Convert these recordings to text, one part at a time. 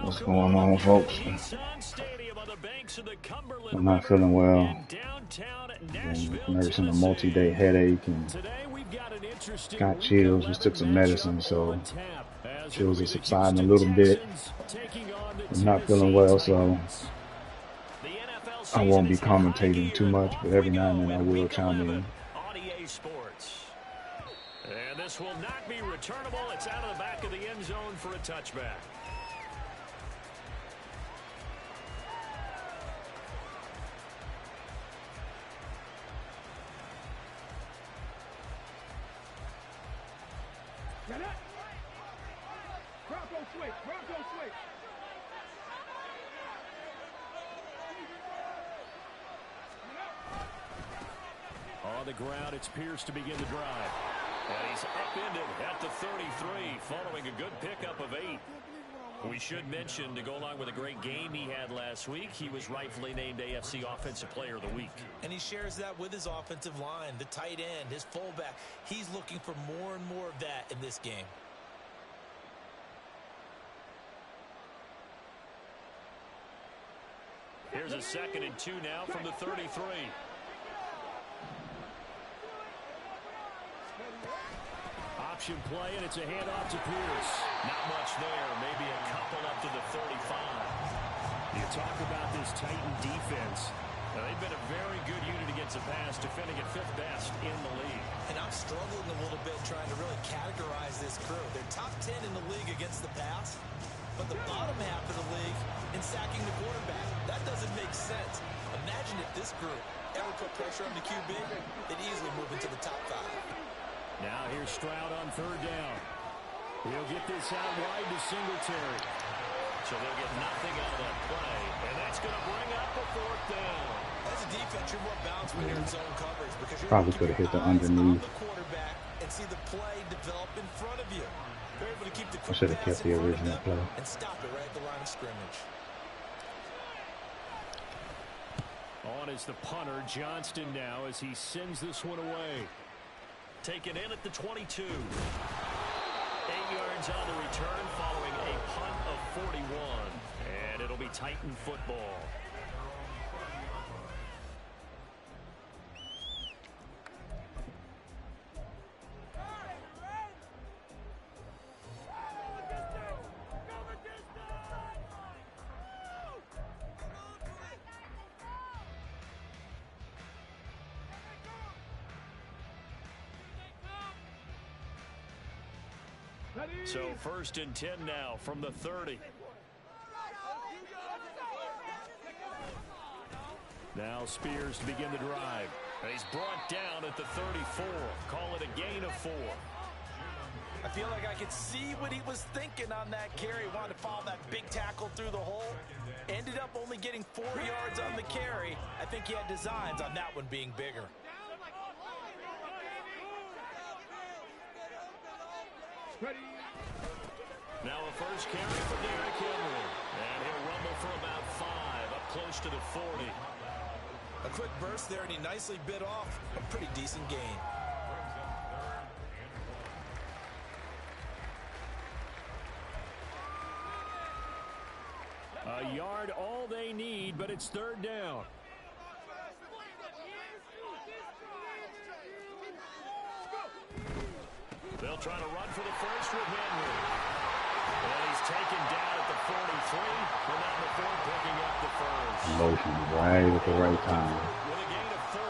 What's going on, folks? I'm not feeling well. Been nursing a multi-day headache and got chills. Just took some medicine, so chills are subsiding a little bit. I'm not feeling well, so I won't be commentating too much, but every now and then I will chime in. And this will not be returnable. It's out of the back of the end zone for a touchback. On the ground, it's Pierce to begin the drive. And he's upended at the 33, following a good pickup of 8. We should mention, to go along with a great game he had last week, he was rightfully named AFC Offensive Player of the Week. And he shares that with his offensive line, the tight end, his fullback. He's looking for more and more of that in this game. Here's a 2nd and 2 now from the 33. Option play, and it's a handoff to Pierce. Not much there, maybe a couple up to the 35. You talk about this Titan defense. Now, they've been a very good unit against the pass, defending at 5th best in the league. And I'm struggling a little bit trying to really categorize this crew. They're top 10 in the league against the pass, but the bottom half of the league in sacking the quarterback. That doesn't make sense. Imagine if this group ever put pressure on the QB, they'd easily move into the top 5. Now here's Stroud on 3rd down. He'll get this out wide to Singletary. So they'll get nothing out of that play. And that's going to bring up a 4th down. As a defense, you're more balanced when you're in zone coverage because you're Probably could have hit the underneath. the quarterback and see the play develop in front of you. They're able to keep the I should have kept the original play. And stop it right at the line of scrimmage. On is the punter, Johnston, now as he sends this one away. Taken in at the 22. 8 yards on the return following a punt of 41. And it'll be Titan football. So 1st and 10 now from the 30. Now Spears to begin the drive. And he's brought down at the 34. Call it a gain of 4. I feel like I could see what he was thinking on that carry. Wanted to follow that big tackle through the hole. Ended up only getting 4 yards on the carry. I think he had designs on that one being bigger. Now a first carry for Derrick Henry. And he'll rumble for about 5, up close to the 40. A quick burst there, and he nicely bit off a pretty decent gain. A yard all they need, but it's 3rd down. They'll try to run for the first with Henry. And he's taken down at the 43, but not before picking up the first. Motion right at the right time. With a gain of 4.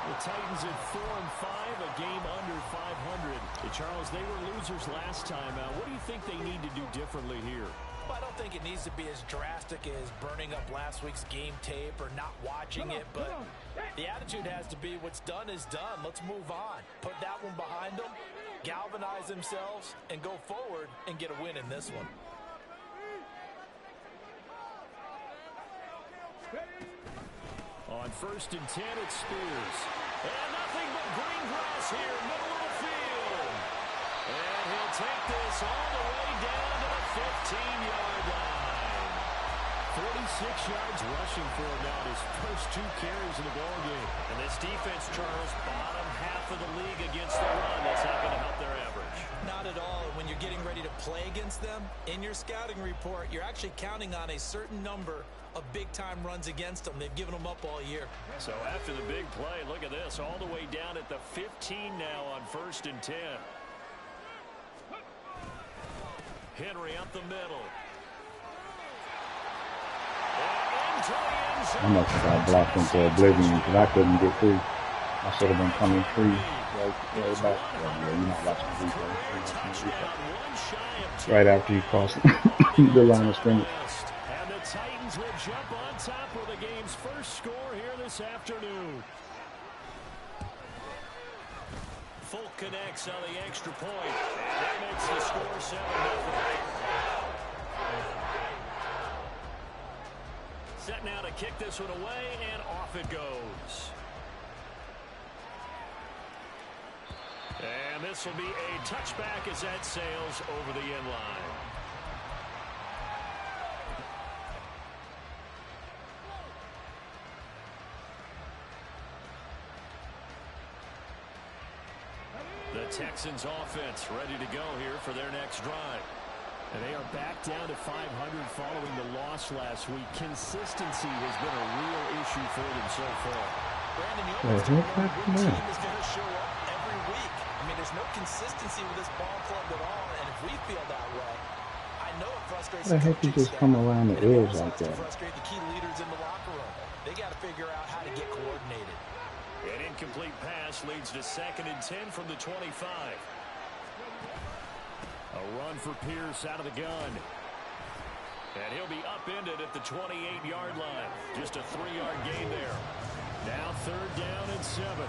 The Titans at 4-5, a game under 500. Charles, they were losers last time out. What do you think they need to do differently here? Well, I don't think it needs to be as drastic as burning up last week's game tape or not watching it, but the attitude has to be what's done is done. Let's move on. Put that one behind them, galvanize themselves, and go forward and get a win in this one. On 1st and 10, it's Spears. And nothing but green grass here, middle of the field. And he'll take this all the way down to the 15-yard line. 46 yards rushing for him now, his first 2 carries in the ballgame. And this defense, Charles, bottom half of the league against the run. That's not going to help their average. Not at all. When you're getting ready to play against them, in your scouting report, you're actually counting on a certain number of big-time runs against them. They've given them up all year. So after the big play, look at this, all the way down at the 15 now on 1st and 10. Henry up the middle. I must have got blocked into oblivion because I couldn't get free. I should have been coming free right back. Yeah, you're not watching the replay. Right after you cross the line of scrimmage. And the Titans will jump on top with the game's first score here this afternoon. Folk connects on the extra point. And that makes the score 7-0. Set now to kick this one away, and off it goes. And this will be a touchback as that sails over the end line. The Texans offense ready to go here for their next drive. And they are back down to 500 following the loss last week. Consistency has been a real issue for them so far. Brandon, you almost don't know which team is going to show up every week. I mean, there's no consistency with this ball club at all, and if we feel that way, I know it frustrates the heck you just come around the edge like that? Frustrate the key leaders in the locker room. They got to figure out how to get coordinated. An incomplete pass leads to 2nd and 10 from the 25. A run for Pierce out of the gun. And he'll be upended at the 28-yard line. Just a 3-yard gain there. Now 3rd down and 7.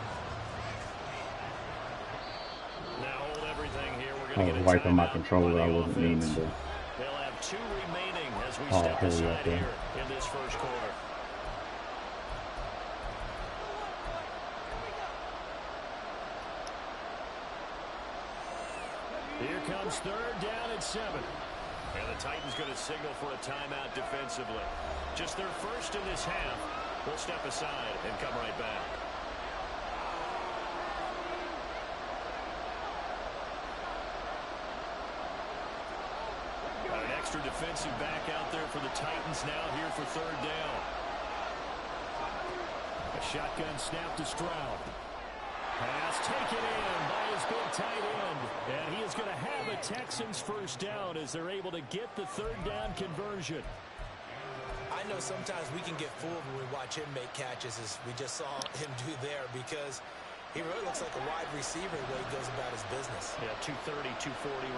Now hold everything here. We're going to get a wiping my controller. I wasn't meaning to. They'll have 2 remaining as we step aside here in this first quarter. Here comes 3rd down and 7. And the Titans going to signal for a timeout defensively. Just their first in this half. We'll step aside and come right back. An extra defensive back out there for the Titans now here for 3rd down. A shotgun snap to Stroud. Pass taken in by his big tight end. And he is going to have a Texans first down as they're able to get the 3rd down conversion. I know sometimes we can get fooled when we watch him make catches, as we just saw him do there, because he really looks like a wide receiver the way he goes about his business. Yeah, 230, 240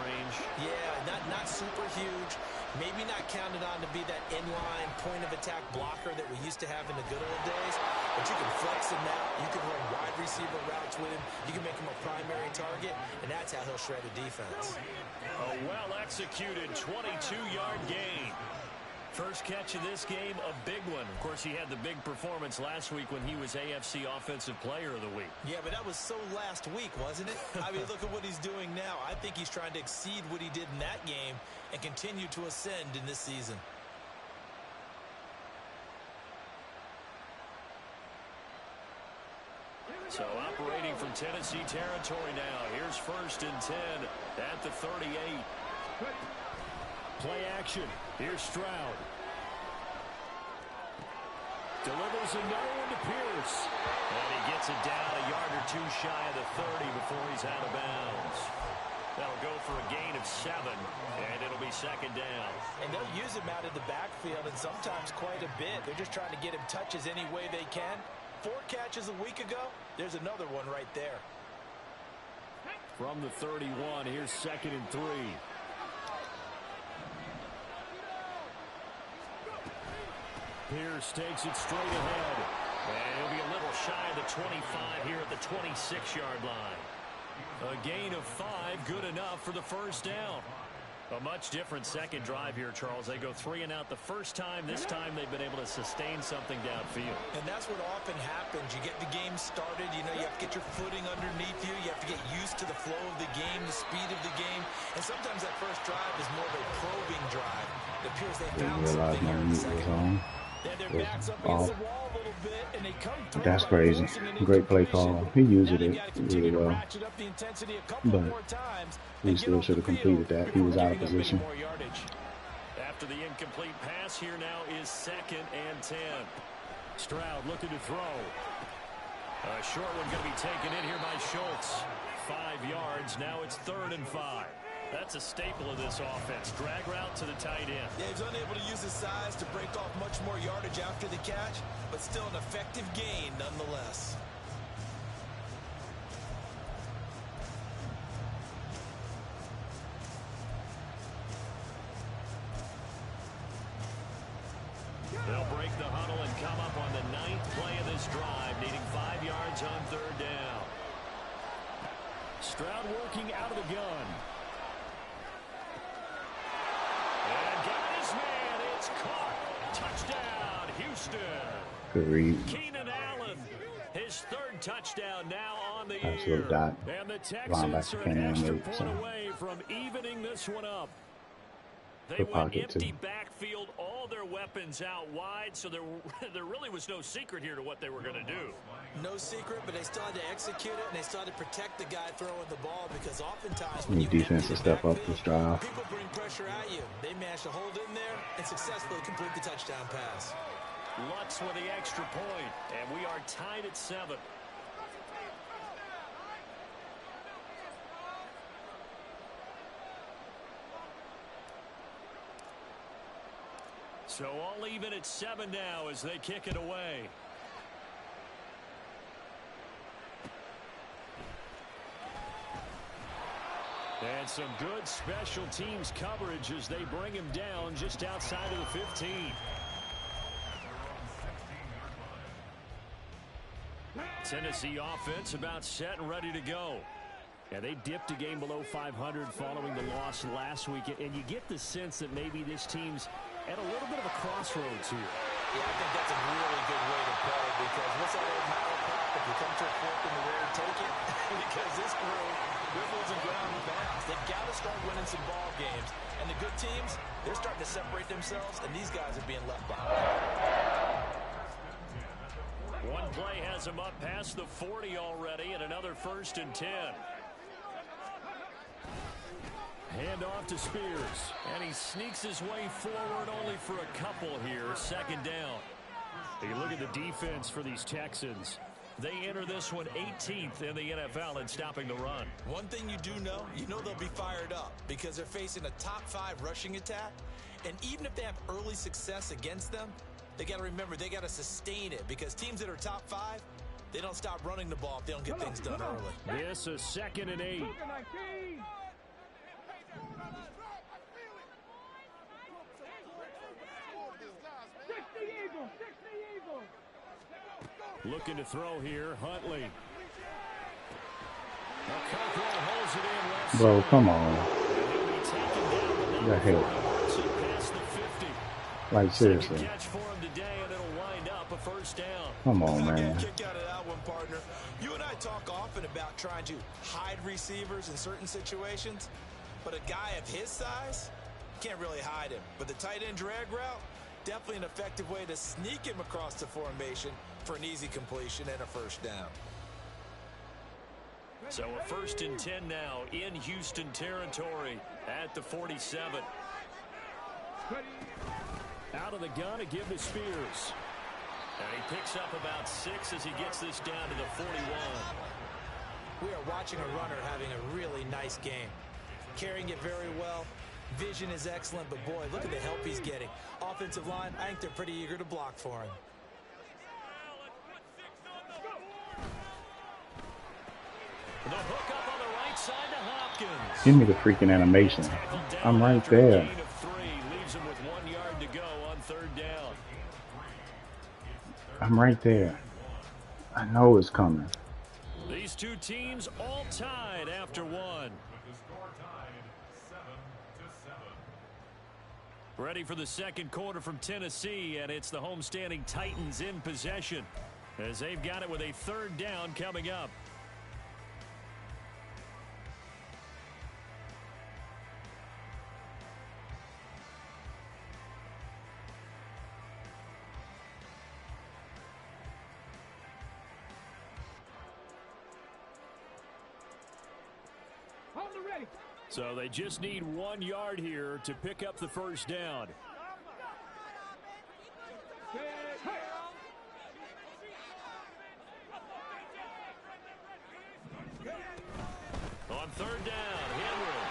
range. Yeah, not super huge. Maybe not counted on to be that inline point-of-attack blocker that we used to have in the good old days. But you can flex him out. You can run wide receiver routes with him. You can make him a primary target, and that's how he'll shred a defense. A well-executed 22-yard gain. First catch of this game, a big one. Of course, he had the big performance last week when he was AFC Offensive Player of the Week. Yeah, but that was so last week, wasn't it? I mean, look at what he's doing now. I think he's trying to exceed what he did in that game and continue to ascend in this season. So operating from Tennessee territory now. Here's 1st and 10 at the 38. Play action. Here's Stroud. Delivers another one to Pierce. And he gets it down a yard or 2 shy of the 30 before he's out of bounds. That'll go for a gain of 7, and it'll be 2nd down. And they'll use him out of the backfield, and sometimes quite a bit. They're just trying to get him touches any way they can. 4 catches a week ago. There's another one right there. From the 31, here's 2nd and 3. Pierce takes it straight ahead. And he'll be a little shy of the 25 here at the 26-yard line. A gain of 5, good enough for the first down. A much different second drive here, Charles. They go 3 and out the first time. This time they've been able to sustain something downfield. And that's what often happens. You get the game started. You know, you have to get your footing underneath you. You have to get used to the flow of the game, the speed of the game. And sometimes that first drive is more of a probing drive. It appears they found something here in the second. Their backs up against the wall a little bit, and they come through That's by crazy. forcing an Great play incompletion. call. He used Now they it got to really continue to well, ratchet up the intensity a couple but more times he and get still off should the have field completed that. He before was out of giving up any position. more yardage. After the incomplete pass, here now is 2nd and 10. Stroud looking to throw. A short one going to be taken in here by Schultz. 5 yards. Now it's 3rd and 5. That's a staple of this offense. Drag route to the tight end. Yeah, he's unable to use his size to break off much more yardage after the catch, but still an effective gain nonetheless. They'll break the huddle and come up on the 9th play of this drive, needing 5 yards on 3rd down. Stroud working out of the gun. And got his man. It's caught. Touchdown, Houston. Good read. Keenan Allen, his 3rd touchdown now on the Nice year. little dot. And the Texans Linebacker are came an in extra late, point so away from evening this one up. They good went pocket empty too. backfield, all their weapons out wide, so there really was no secret here to what they were going to do. No secret, but they still had to execute it, and they still had to protect the guy throwing the ball, because oftentimes when Need you defense empty to the step up backfield, this drive. people bring pressure at you. They managed to hold in there and successfully complete the touchdown pass. Lutz with the extra point, and we are tied at 7. So all even at 7 now as they kick it away. And some good special teams coverage as they bring him down just outside of the 15. Tennessee offense about set and ready to go. Yeah, they dipped a game below 500 following the loss last week, and you get the sense that maybe this team's at a little bit of a crossroads here. Yeah, I think that's a really good way to play it, because what's that old malaprop? If you come to a fork in the road, take it. Because this crew dribbles and ground and pounds. They've got to start winning some ball games. And the good teams, they're starting to separate themselves, and these guys are being left behind. One play has him up past the 40 already, and another 1st and 10. Hand off to Spears, and he sneaks his way forward only for a couple here. 2nd down. You look at the defense for these Texans. They enter this one 18th in the NFL in stopping the run. One thing you do know, they'll be fired up because they're facing a top 5 rushing attack. And even if they have early success against them, they got to remember they got to sustain it, because teams that are top 5, they don't stop running the ball if they don't get things done early. This is 2nd and 8. Looking to throw here, Huntley. Bro, come on. The hell. Like, seriously. Come on, man. Kick out of that one, partner. You and I talk often about trying to hide receivers in certain situations, but a guy of his size can't really hide him. But the tight end drag route, definitely an effective way to sneak him across the formation for an easy completion and a 1st down. So a 1st and 10 now in Houston territory at the 47. Out of the gun to give to Spears. And he picks up about 6 as he gets this down to the 41. We are watching a runner having a really nice game. Carrying it very well. Vision is excellent, but boy, look at the help he's getting. Offensive line, I think they're pretty eager to block for him. The hook up on the right side to Hopkins. Give me the freaking animation. I'm right there. Leaves him with 1 yard to go on 3rd down. I'm right there. I know it's coming. These two teams all tied after 1. Ready for the 2nd quarter from Tennessee, and it's the homestanding Titans in possession as they've got it with a 3rd down coming up. So they just need 1 yard here to pick up the first down. On third down, Henry.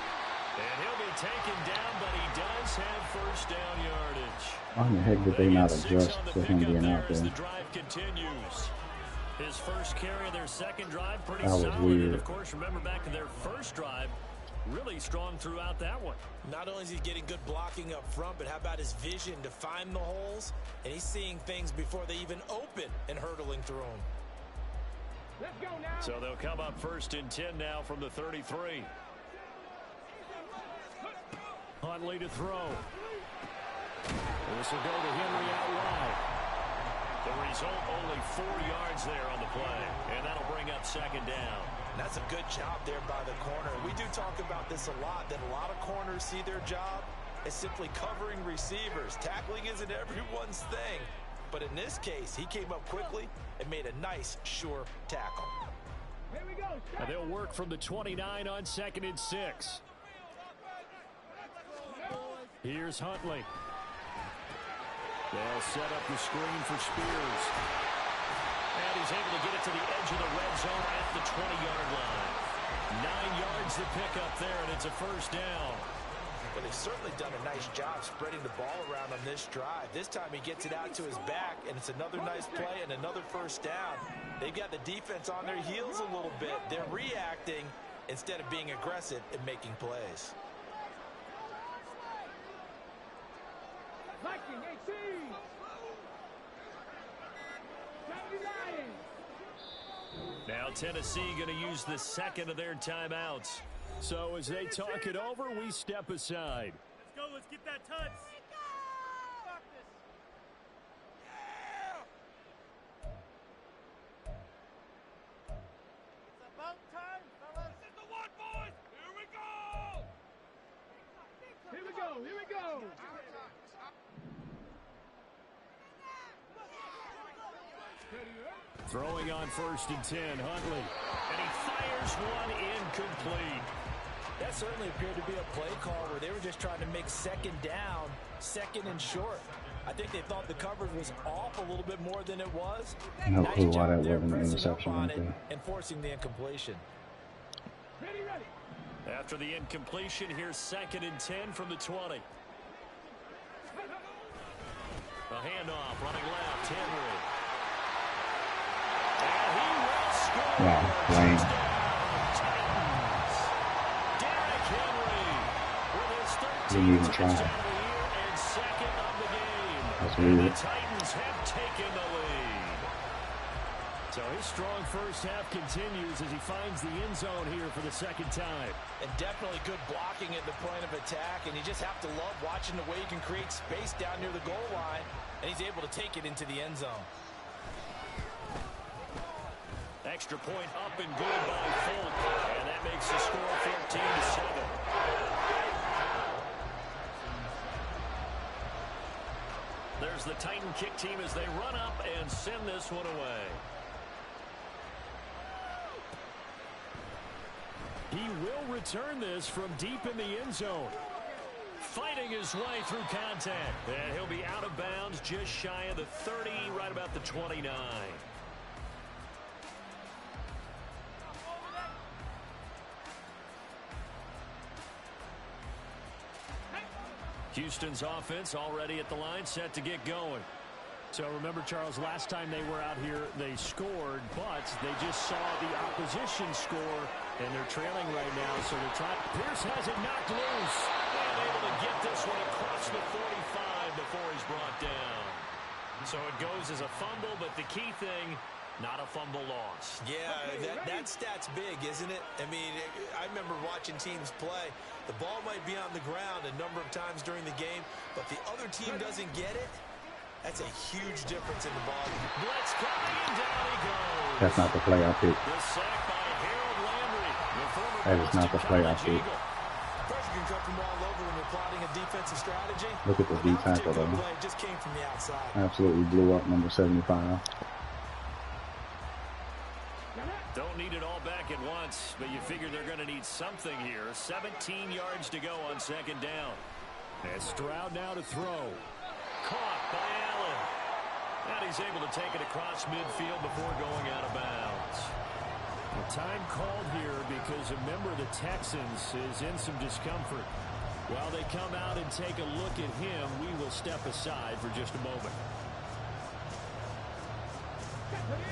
And he'll be taken down, but he does have first down yardage. Why in the heck did they not adjust to him being out there? The drive continues. His first carry of their second drive, pretty That was solid. weird. And of course, remember back to their first drive, really strong throughout that one. Not only is he getting good blocking up front, but how about his vision to find the holes? And he's seeing things before they even open and hurdling through them. Let's go now. So they'll come up first and 10 now from the 33. Huntley to throw. This will go to Henry out wide. The result, only 4 yards there on the play. And that'll bring up second down. That's a good job there by the corner. We do talk about this a lot, that a lot of corners see their job as simply covering receivers. Tackling isn't everyone's thing. But in this case, he came up quickly and made a nice, sure tackle. Here we go. And they'll work from the 29 on 2nd and 6. Here's Huntley. They'll set up the screen for Spears. And he's able to get it to the edge of the red zone at the 20-yard line. 9 yards to pick up there, and it's a first down. Well, they've certainly done a nice job spreading the ball around on this drive. This time he gets it out to his back, and it's another nice play and another first down. They've got the defense on their heels a little bit. They're reacting instead of being aggressive and making plays. Now Tennessee going to use the second of their timeouts. So as they talk it over, we step aside. Let's go. Let's get that touch. It's about time, fellas. This is the one, boys. Here we go. Here we go. Here we go. Throwing on 1st and 10, Huntley. And he fires one incomplete. That certainly appeared to be a play call where they were just trying to make second down, second and short. I think they thought the coverage was off a little bit more than it was. No Nice clue why job that there wasn't an pressing up interception on right it there. and forcing the incompletion. After the incompletion, here's 2nd and 10 from the 20. A handoff, running left, Henry. And he will score. Wow, lame. Derrick Henry with his 13th Didn't even try. touchdown of the year and second of the game. That's And weird. the Titans have taken the lead. So his strong first half continues as he finds the end zone here for the second time. And definitely good blocking at the point of attack, and you just have to love watching the way he can create space down near the goal line, and he's able to take it into the end zone. Extra point up and good by Folk, and that makes the score 14-7. There's the Titan kick team as they run up and send this one away. He will return this from deep in the end zone. Fighting his way through contact. And he'll be out of bounds just shy of the 30, right about the 29. Houston's offense already at the line, set to get going. So remember, Charles, last time they were out here, they scored, but they just saw the opposition score, and they're trailing right now, so they're trying. Pierce has it knocked loose, and able to get this one across the 45 before he's brought down. So it goes as a fumble, but the key thing, not a fumble loss. Yeah, that stat's big, isn't it? I mean, I remember watching teams play. The ball might be on the ground a number of times during the game, but the other team doesn't get it. That's a huge difference in the ball. Blitz coming, and down he goes. That's not the play I picked. The sack by Harold Landry, the former That is not the play I Boston picked. Pressure can come from all over when you're plotting a defensive strategy. Look at the D tackle That though. play just came from the outside. Absolutely blew up number 75. Don't need it all back back at once, but you figure they're going to need something here. 17 yards to go on second down. And Stroud now to throw. Caught by Allen. And he's able to take it across midfield before going out of bounds. A time called here because a member of the Texans is in some discomfort. While they come out and take a look at him, we will step aside for just a moment.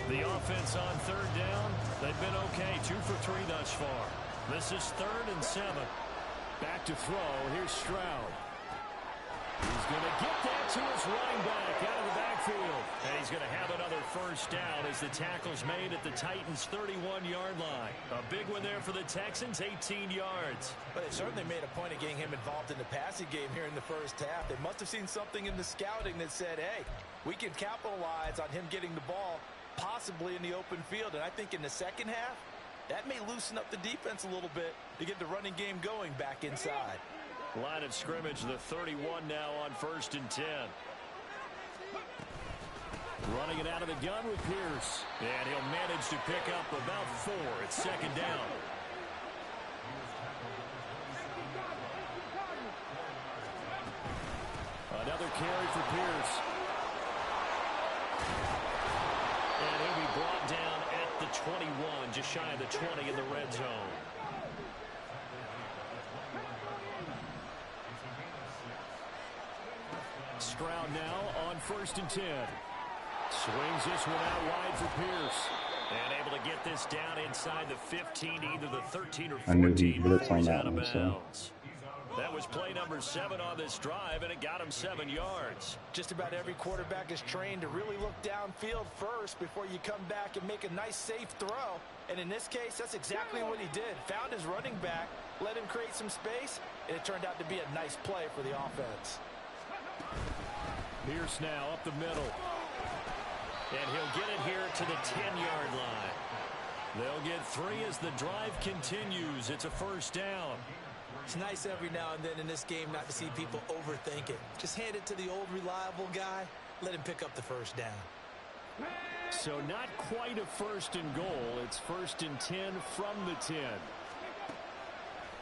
The offense on third down, they've been okay. 2 for 3 thus far. This is 3rd and 7. Back to throw. Here's Stroud. He's going to get that to his running back out of the backfield. And he's going to have another first down as the tackle's made at the Titans' 31-yard line. A big one there for the Texans, 18 yards. But they certainly made a point of getting him involved in the passing game here in the first half. They must have seen something in the scouting that said, hey, we can capitalize on him getting the ball possibly in the open field. And I think in the second half, that may loosen up the defense a little bit to get the running game going back inside. Line of scrimmage, the 31 now on 1st and 10. Running it out of the gun with Pierce. And he'll manage to pick up about 4. It's second down. Another carry for Pierce. And he'll be brought down at the 21, just shy of the 20 in the red zone. Stroud now on 1st and 10. Swings this one out wide for Pierce. And able to get this down inside the 15, either the 13 or 14. I knew he blitzed on that out of one, bounds. That was play number 7 on this drive, and it got him 7 yards. Just about every quarterback is trained to really look downfield first before you come back and make a nice, safe throw. And in this case, that's exactly what he did. Found his running back, let him create some space, and it turned out to be a nice play for the offense. Pierce now up the middle. And he'll get it here to the 10-yard line. They'll get 3 as the drive continues. It's a first down. It's nice every now and then in this game not to see people overthink it. Just hand it to the old reliable guy. Let him pick up the first down. So not quite a 1st and goal. It's 1st and 10 from the 10.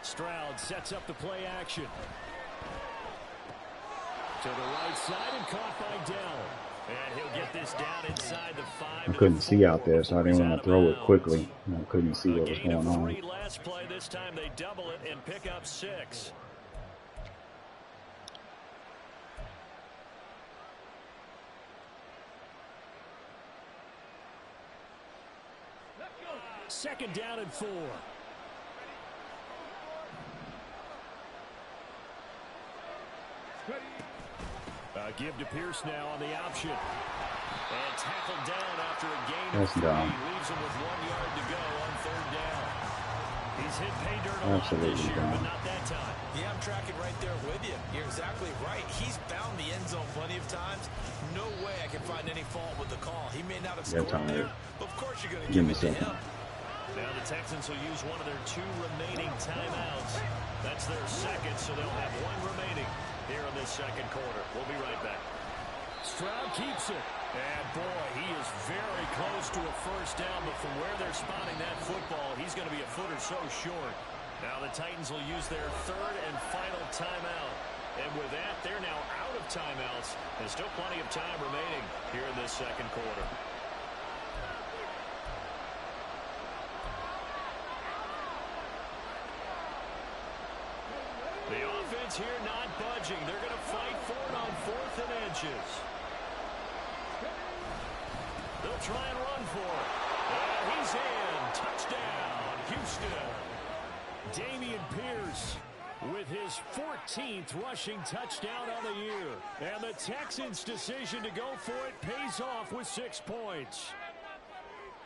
Stroud sets up the play action. To the right side and caught by Dell. And he'll get this down inside the 5. I couldn't see out there, so I didn't want to throw it quickly. I couldn't see what was going on. 3 last play. This time they double it and pick up 6. Second down and 4. Give to Pierce now on the option. And tackled down after a gain of 3. Leaves him with 1 yard to go on 3rd down. He's hit pay dirt a lot this year, but not that time. Yeah, I'm tracking right there with you. You're exactly right. He's found the end zone plenty of times. No way I can find any fault with the call. He may not have scored there, but of course you're going to give it to him. Now the Texans will use one of their 2 remaining timeouts. That's their second, so they'll have 1 remaining here in this second quarter. We'll be right back. Stroud keeps it. And boy, he is very close to a first down, but from where they're spotting that football, he's going to be a foot or so short. Now the Titans will use their 3rd and final timeout. And with that, they're now out of timeouts. There's still plenty of time remaining here in this second quarter. The offense here not budging. They're going to fight for it on 4th and inches. They'll try and run for it. And he's in. Touchdown, Houston. Dameon Pierce with his 14th rushing touchdown on the year. And the Texans' decision to go for it pays off with 6 points.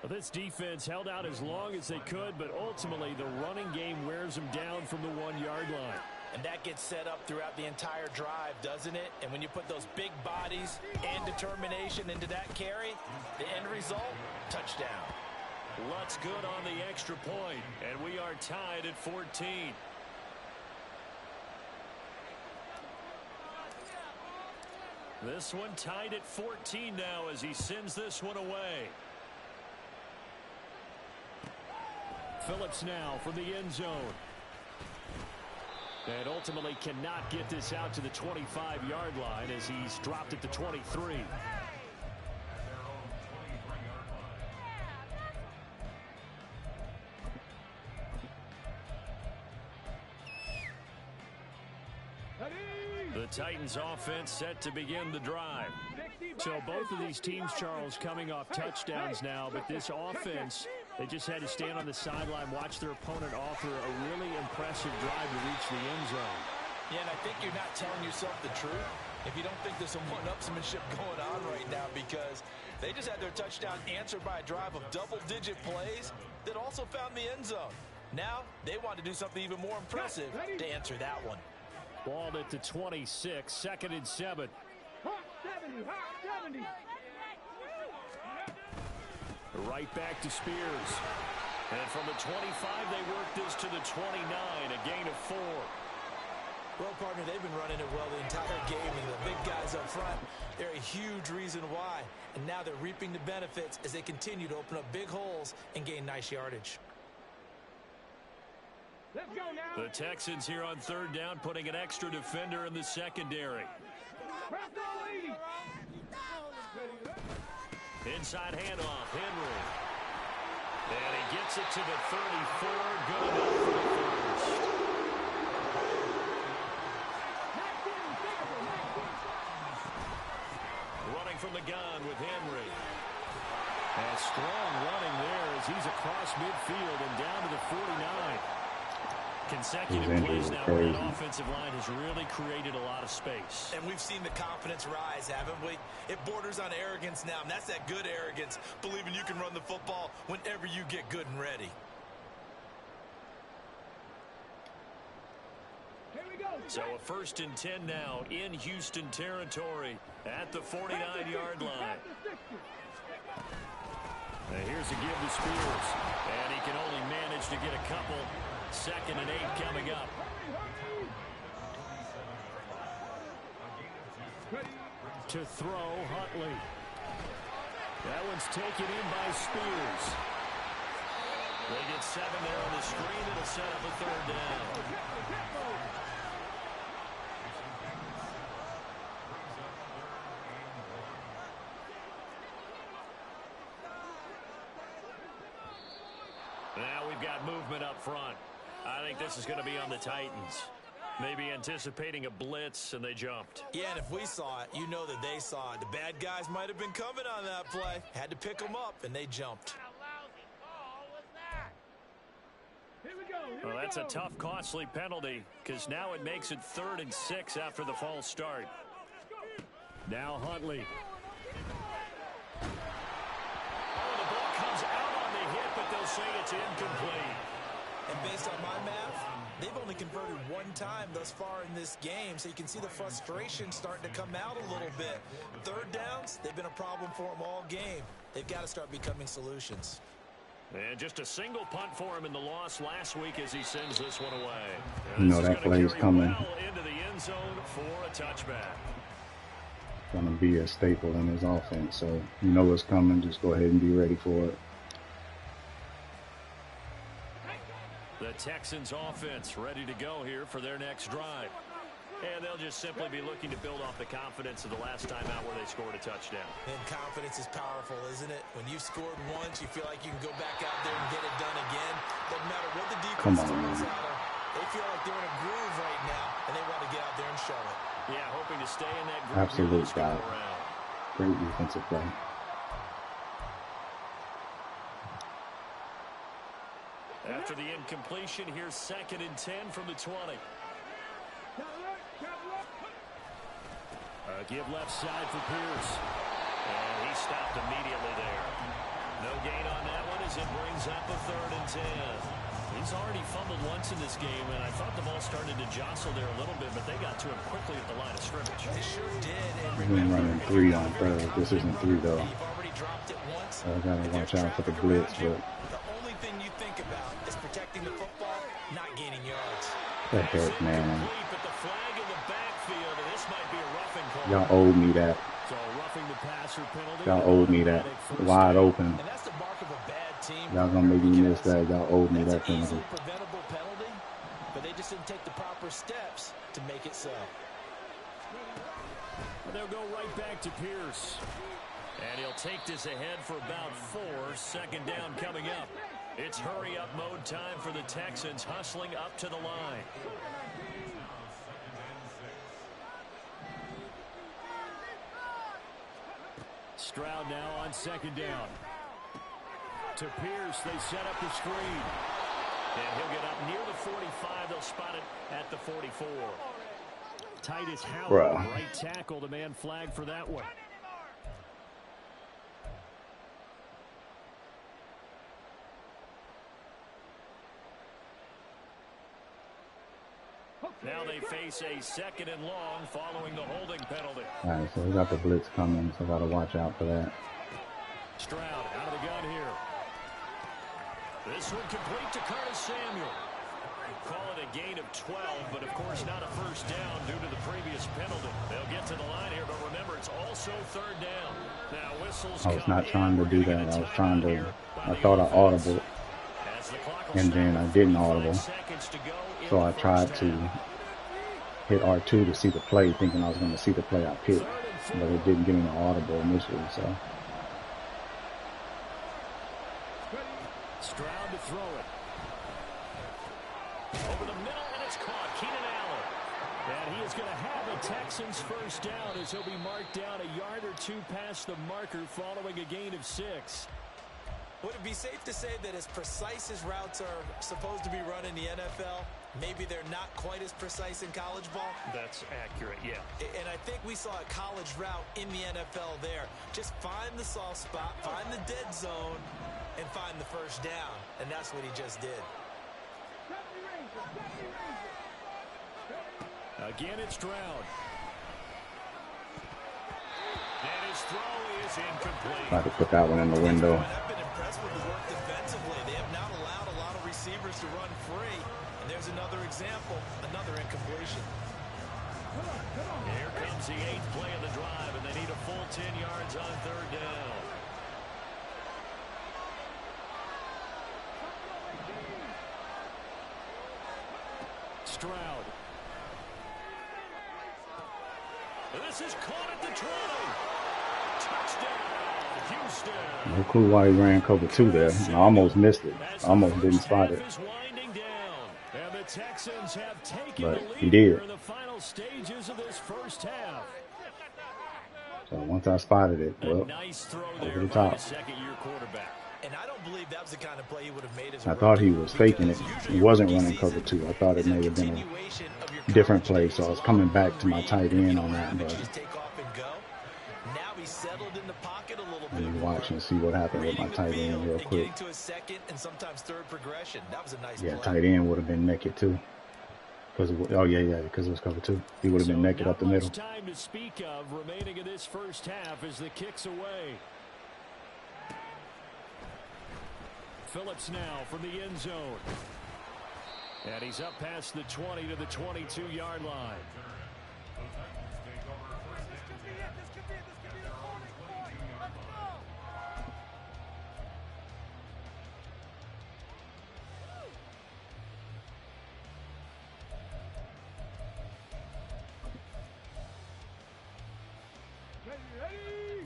Well, this defense held out as long as they could, but ultimately the running game wears them down from the 1-yard line. And that gets set up throughout the entire drive, doesn't it? And when you put those big bodies and determination into that carry, the end result, touchdown. Lutz good on the extra point, and we are tied at 14. This one tied at 14 now as he sends this one away. Phillips now from the end zone. And ultimately cannot get this out to the 25-yard line as he's dropped at the 23. The Titans offense set to begin the drive. So both of these teams, Charles, coming off touchdowns now, but this offense, they just had to stand on the sideline, watch their opponent offer a really impressive drive to reach the end zone. Yeah, and I think you're not telling yourself the truth if you don't think there's some one-upsmanship going on right now, because they just had their touchdown answered by a drive of double-digit plays that also found the end zone. Now they want to do something even more impressive to answer that one. Ball at the 26, 2nd and 7. Right back to Spears. And from the 25, they work this to the 29, a gain of 4. Well, partner, they've been running it well the entire game, and the big guys up front, they're a huge reason why. And now they're reaping the benefits as they continue to open up big holes and gain nice yardage. Let's go now. The Texans here on 3rd down, putting an extra defender in the secondary. Inside handoff, Henry. And he gets it to the 34. Good enough for the first. Running from the gun with Henry. And strong running there as he's across midfield and down to the 49. Consecutive plays now where that offensive line has really created a lot of space. And we've seen the confidence rise, haven't we? It borders on arrogance now, and that's that good arrogance, believing you can run the football whenever you get good and ready. Here we go. So a 1st and 10 now in Houston territory at the 49-yard line. Now here's a give to Spears, and he can only manage to get a couple. 2nd and 8 coming up. To throw, Huntley. That one's taken in by Spears. They get 7 there on the screen. It'll set up a 3rd down. Now we've got movement up front. I think this is going to be on the Titans. Maybe anticipating a blitz, and they jumped. Yeah, and if we saw it, you know that they saw it. The bad guys might have been coming on that play. Had to pick them up, and they jumped. Well, that's a tough, costly penalty, because now it makes it 3rd and 6 after the false start. Now Huntley. Oh, the ball comes out on the hit, but they'll say it's incomplete. And based on my math, they've only converted 1 time thus far in this game, so you can see the frustration starting to come out a little bit. 3rd downs, they've been a problem for them all game. They've got to start becoming solutions. And just a single punt for him in the loss last week as he sends this one away. You know that play is coming. Well into the end zone for a touchback. Going to be a staple in his offense, so you know it's coming. Just go ahead and be ready for it. The Texans offense ready to go here for their next drive. And they'll just simply be looking to build off the confidence of the last time out where they scored a touchdown. And confidence is powerful, isn't it? When you've scored once, you feel like you can go back out there and get it done again. Doesn't matter what the defense throws at them. They feel like they're in a groove right now, and they want to get out there and show it. Yeah, hoping to stay in that groove. Absolute guy. Great defensive play. After the incompletion, here's 2nd and 10 from the 20. Give left side for Pierce. And he stopped immediately there. No gain on that one as it brings up a 3rd and 10. He's already fumbled once in this game, and I thought the ball started to jostle there a little bit, but they got to him quickly at the line of scrimmage. They sure did. He's been running 3 on 3rd. This isn't 3 though. I gotta watch out for the blitz, but the only thing you think about is protecting the football, not gaining yards. the heck, man. Y'all owed me that. Y'all owed me that. Wide open. Y'all gonna make me miss that. Y'all owed me that That's an penalty. easily preventable penalty, but they just didn't take the proper steps to make it so. They'll go right back to Pierce. And he'll take this ahead for about 4. Second down coming up. It's hurry-up mode time for the Texans, hustling up to the line. Stroud now on second down. To Pierce, they set up the screen. And he'll get up near the 45. They'll spot it at the 44. Titus Howard, right tackle, the man flagged for that one. Now they face a second and long following the holding penalty. All right, so we got the blitz coming, so got to watch out for that. Stroud out of the gun here. This one complete to Curtis Samuel. Call it a gain of 12, but of course not a first down due to the previous penalty. They'll get to the line here, but remember it's also third down. Now whistles. I was not trying to do that. I was trying to. I thought I audible, and then I didn't audible. So I tried to hit R2 to see the play, thinking I was going to see the play I picked, but it didn't give me an audible initially. So. Stroud to throw it. Over the middle, and it's caught. Keenan Allen. And he is going to have a Texans first down as he'll be marked down a yard or 2 past the marker following a gain of 6. Would it be safe to say that as precise as routes are supposed to be run in the NFL, maybe they're not quite as precise in college ball? That's accurate, yeah. And I think we saw a college route in the NFL there. Just find the soft spot, find the dead zone, and find the first down. And that's what he just did. Again, it's Stroud. And his throw is incomplete. Tried to put that one in the window. I've been impressed with the work defensively. They have not allowed a lot of receivers to run free. And there's another example, another incompletion. Here comes the 8th play of the drive, and they need a full 10 yards on third down. Stroud. This is caught at the 20. Touchdown, Houston. No clue why he ran cover 2 there. I almost missed it. I almost didn't spot it. And the Texans have taken But the lead he did. in the final stages of this first half. So once I spotted it, well, nice throw over there the by top. the second-year quarterback. And I don't believe that was the kind of play he would have made as I thought he was faking it. He wasn't running cover 2. I thought it may have been a different play, so I was coming back to my tight end on that. But let me watch and see what happened with my tight end real quick. Yeah, tight end would have been naked too. Because because it was cover 2. He would have been naked up the middle. Time to speak of remaining in this first half as the kick's away. Phillips now from the end zone. And he's up past the 20 to the 22-yard line.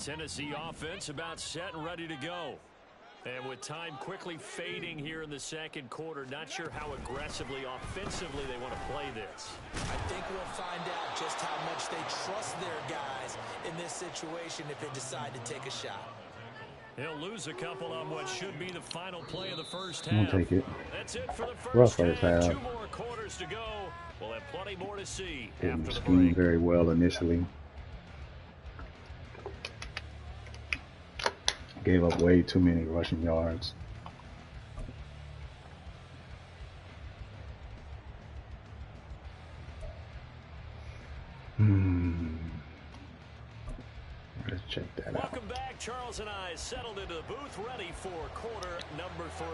Tennessee offense about set and ready to go. And with time quickly fading here in the second quarter, not sure how aggressively, offensively they want to play this. I think we'll find out just how much they trust their guys in this situation if they decide to take a shot. He'll lose a couple on what should be the final play of the first half. I'm gonna take it. That's it for the Rough first half. 2 more quarters to go. We'll have plenty more to see Didn't after the scheme break. very well initially. Gave up way too many rushing yards. Let's check that out. Welcome back. Charles and I settled into the booth ready for quarter number 3.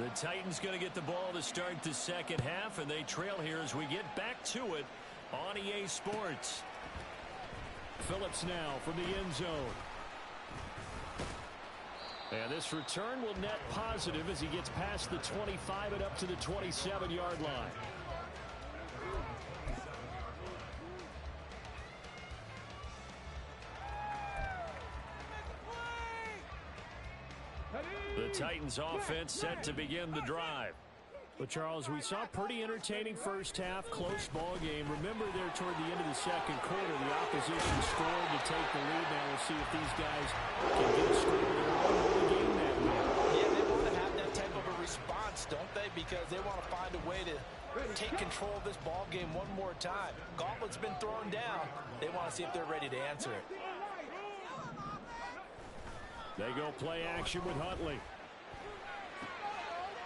The Titans going to get the ball to start the second half, and they trail here as we get back to it on EA Sports. Phillips now from the end zone. And this return will net positive as he gets past the 25 and up to the 27-yard line. The Titans offense set to begin the drive. But, Charles, we saw a pretty entertaining first half, close ball game. Remember there toward the end of the second quarter, the opposition scored to take the lead. Now we'll see if these guys can get a score of their own and gain that lead. Yeah, they want to have that type of a response, don't they? Because they want to find a way to take control of this ball game one more time. Gauntlet's been thrown down. They want to see if they're ready to answer it. They go play action with Huntley.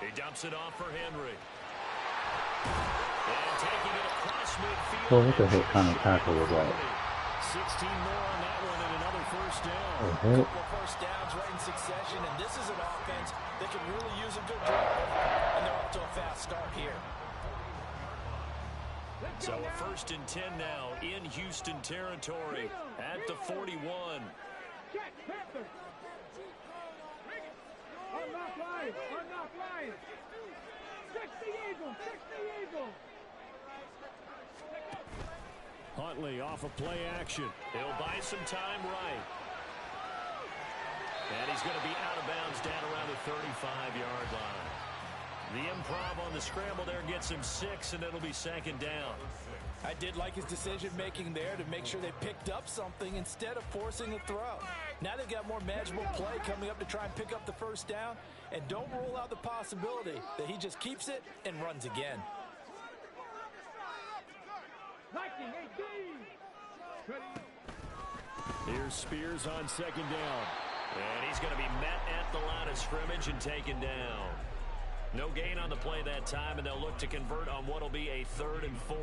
He dumps it off for Henry. And taking it across midfield. Oh, what the heck kind of tackle was that? 16 more on that one and another first down. Oh, A couple of first downs right in succession, and this is an offense that can really use a good drive. And they're off to a fast start here. So a 1st and 10 now in Houston territory at the 41. Unlock line! Unlock line! Check the eagle! Check the eagle! Huntley off of play action. He'll buy some time right. And he's going to be out of bounds down around the 35-yard line. The improv on the scramble there gets him 6, and it'll be 2nd down. I did like his decision-making there to make sure they picked up something instead of forcing a throw. Now they've got more manageable play coming up to try and pick up the first down, and don't rule out the possibility that he just keeps it and runs again. Here's Spears on 2nd down. And he's going to be met at the line of scrimmage and taken down. No gain on the play that time, and they'll look to convert on what will be a 3rd and 4.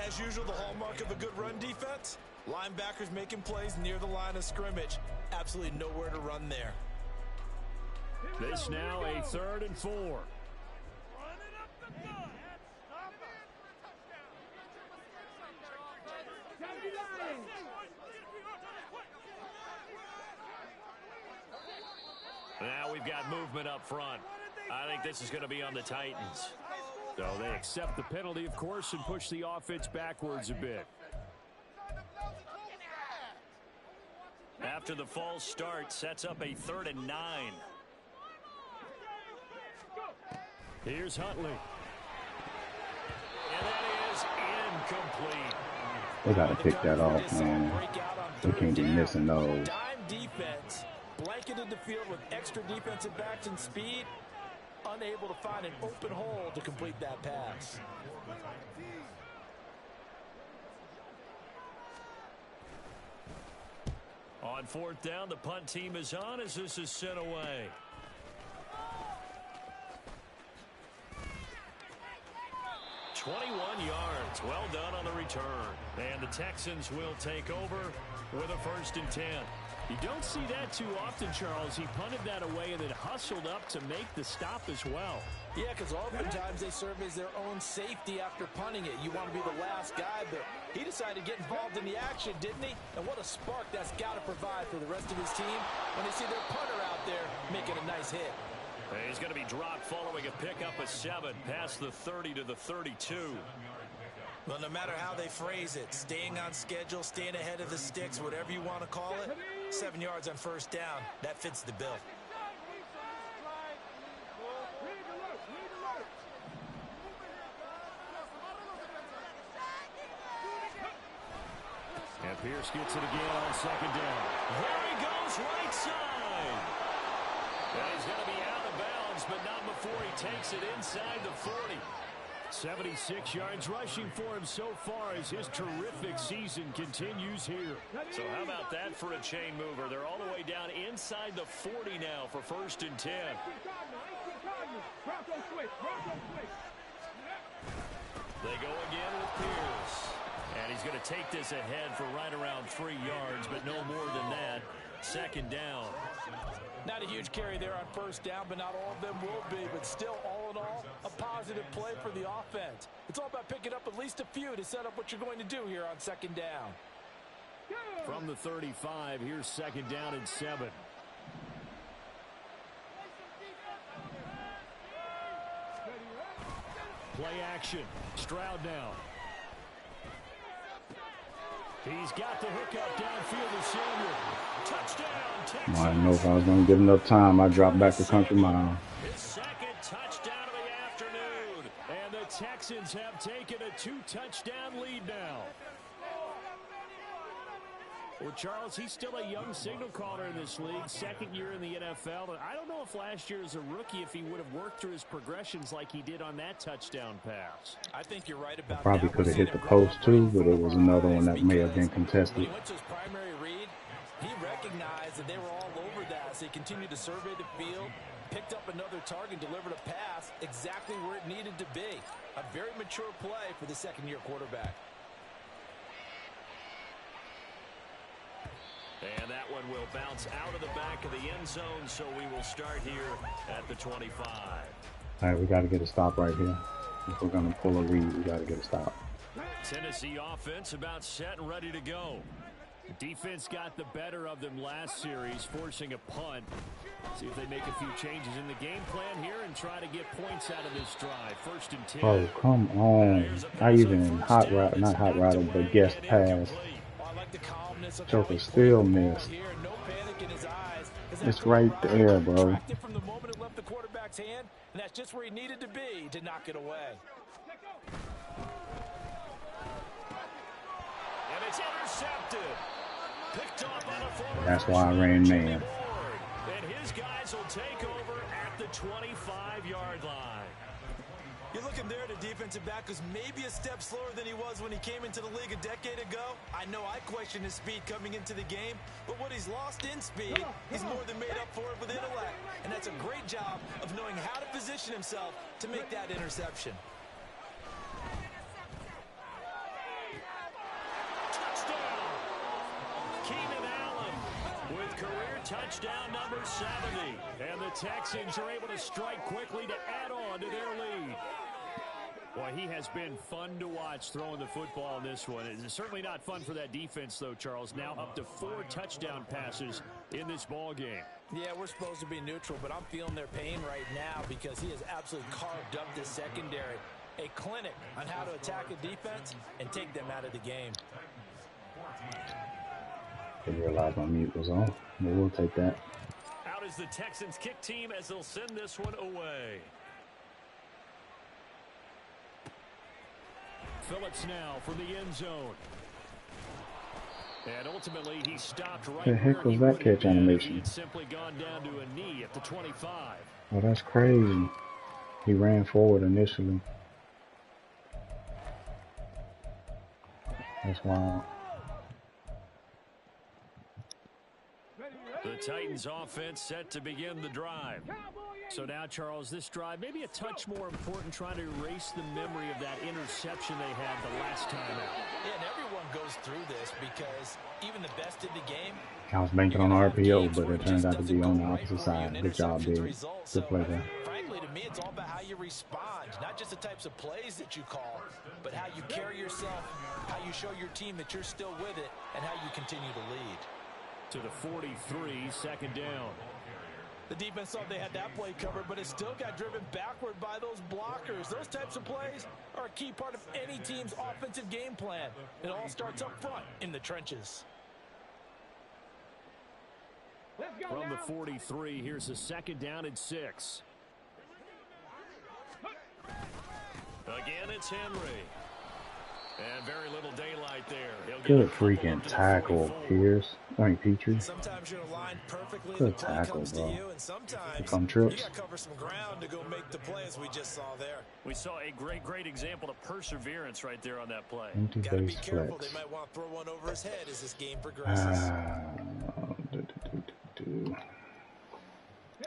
As usual, the hallmark of a good run defense, linebackers making plays near the line of scrimmage. Absolutely nowhere to run there. This now a 3rd and 4. Now we've got movement up front. I think this is going to be on the Titans. So they accept the penalty, of course, and push the offense backwards a bit. After the false start, sets up a 3rd and 9. Here's Huntley. And that is incomplete. They got to pick that off, man. They can't be missing those. Dime defense, blanketed the field with extra defensive backs and speed. Unable to find an open hole to complete that pass. On 4th down, the punt team is on as this is sent away. "21 yards. Well done on the return. And the Texans will take over with a 1st and 10. You don't see that too often, Charles. He punted that away and then hustled up to make the stop as well. Yeah, because oftentimes they serve as their own safety after punting it. You want to be the last guy, but he decided to get involved in the action, didn't he? And what a spark that's got to provide for the rest of his team when they see their punter out there making a nice hit. He's going to be dropped following a pickup of 7 past the 30 to the 32. Well, no matter how they phrase it, staying on schedule, staying ahead of the sticks, whatever you want to call it, 7 yards on 1st down, that fits the bill. And Pierce gets it again on 2nd down. There he goes, right side. And he's going to be out of bounds, but not before he takes it inside the 40. 76 yards rushing for him so far as his terrific season continues here. So how about that for a chain mover? They're all the way down inside the 40 now for 1st and 10. They go again with Pierce. And he's going to take this ahead for right around 3 yards, but no more than that. 2nd down. Not a huge carry there on 1st down, but not all of them will be. But still, all in all, a positive play for the offense. It's all about picking up at least a few to set up what you're going to do here on 2nd down. From the 35, here's 2nd down and 7. Play action. Stroud now. He's got the hookup downfield to Samuel. Touchdown, Texans. I didn't know if I was going to get enough time. I dropped back to country mile. His second touchdown of the afternoon. And the Texans have taken a 2-touchdown lead now. Well, Charles, he's still a young signal caller in this league, second year in the NFL. And I don't know if last year as a rookie, if he would have worked through his progressions like he did on that touchdown pass. I think you're right about Probably that. could have hit the post too, but it was another one that may have been contested. When he went to his primary read, he recognized that they were all over that, so he continued to survey the field, picked up another target, delivered a pass exactly where it needed to be. A very mature play for the second-year quarterback. And that one will bounce out of the back of the end zone, so we will start here at the 25. All right, we got to get a stop right here. If we're going to pull a read, we got to get a stop. Tennessee offense about set and ready to go. Defense got the better of them last series, forcing a punt. See if they make a few changes in the game plan here and try to get points out of this drive. 1st and 10. Oh, come on. I even hot route, not hot routed, but guessed pass. Joker still missed. It's right there, bro. From the moment it left the quarterback's hand, and that's just where he needed to be to knock it away. And it's intercepted. Picked off on a forward. That's why I ran man. And his guys will take over at the 25-yard line. You're looking there at a defensive back who's maybe a step slower than he was when he came into the league a decade ago. I know I questioned his speed coming into the game, but what he's lost in speed, he's more than made up for it with intellect. And that's a great job of knowing how to position himself to make that interception. Touchdown! Keenan Allen with career touchdown number 70. And the Texans are able to strike quickly to add on to their lead. Boy, he has been fun to watch throwing the football in this one. It's certainly not fun for that defense, though, Charles. Now up to 4 touchdown passes in this ball game. Yeah, we're supposed to be neutral, but I'm feeling their pain right now because he has absolutely carved up this secondary. A clinic on how to attack a defense and take them out of the game. Didn't realize my mute was on, but we'll take that. Out is the Texans kick team as they'll send this one away. Phillips now from the end zone. And ultimately, he stopped right. The heck was that catch animation? He'd simply gone down to a knee at the 25. Oh, that's crazy. He ran forward initially. That's wild. The Titans offense set to begin the drive. So now, Charles, this drive maybe a touch more important, trying to erase the memory of that interception they had the last time out. Yeah, and everyone goes through this because even the best in the game. I was banking on RPO, but it turned out to be on the opposite side. Good job, dude. Good play there. Frankly, to me, it's all about how you respond, not just the types of plays that you call, but how you carry yourself, how you show your team that you're still with it, and how you continue to lead. To the 43, 2nd down. The defense thought they had that play covered, but it still got driven backward by those blockers. Those types of plays are a key part of any team's offensive game plan. It all starts up front in the trenches. From the 43, here's a 2nd down and 6. Again, it's Henry. And very little daylight there. Good freaking tackle, Pierce. Petrie. Sometimes you're aligned perfectly. Good tackle, bro. And sometimes Come trips. you got to cover some ground to go make the play as we just saw there. We saw a great example of perseverance right there on that play. Got to be Empty-face careful. flex. They might want to throw one over his head as this game progresses.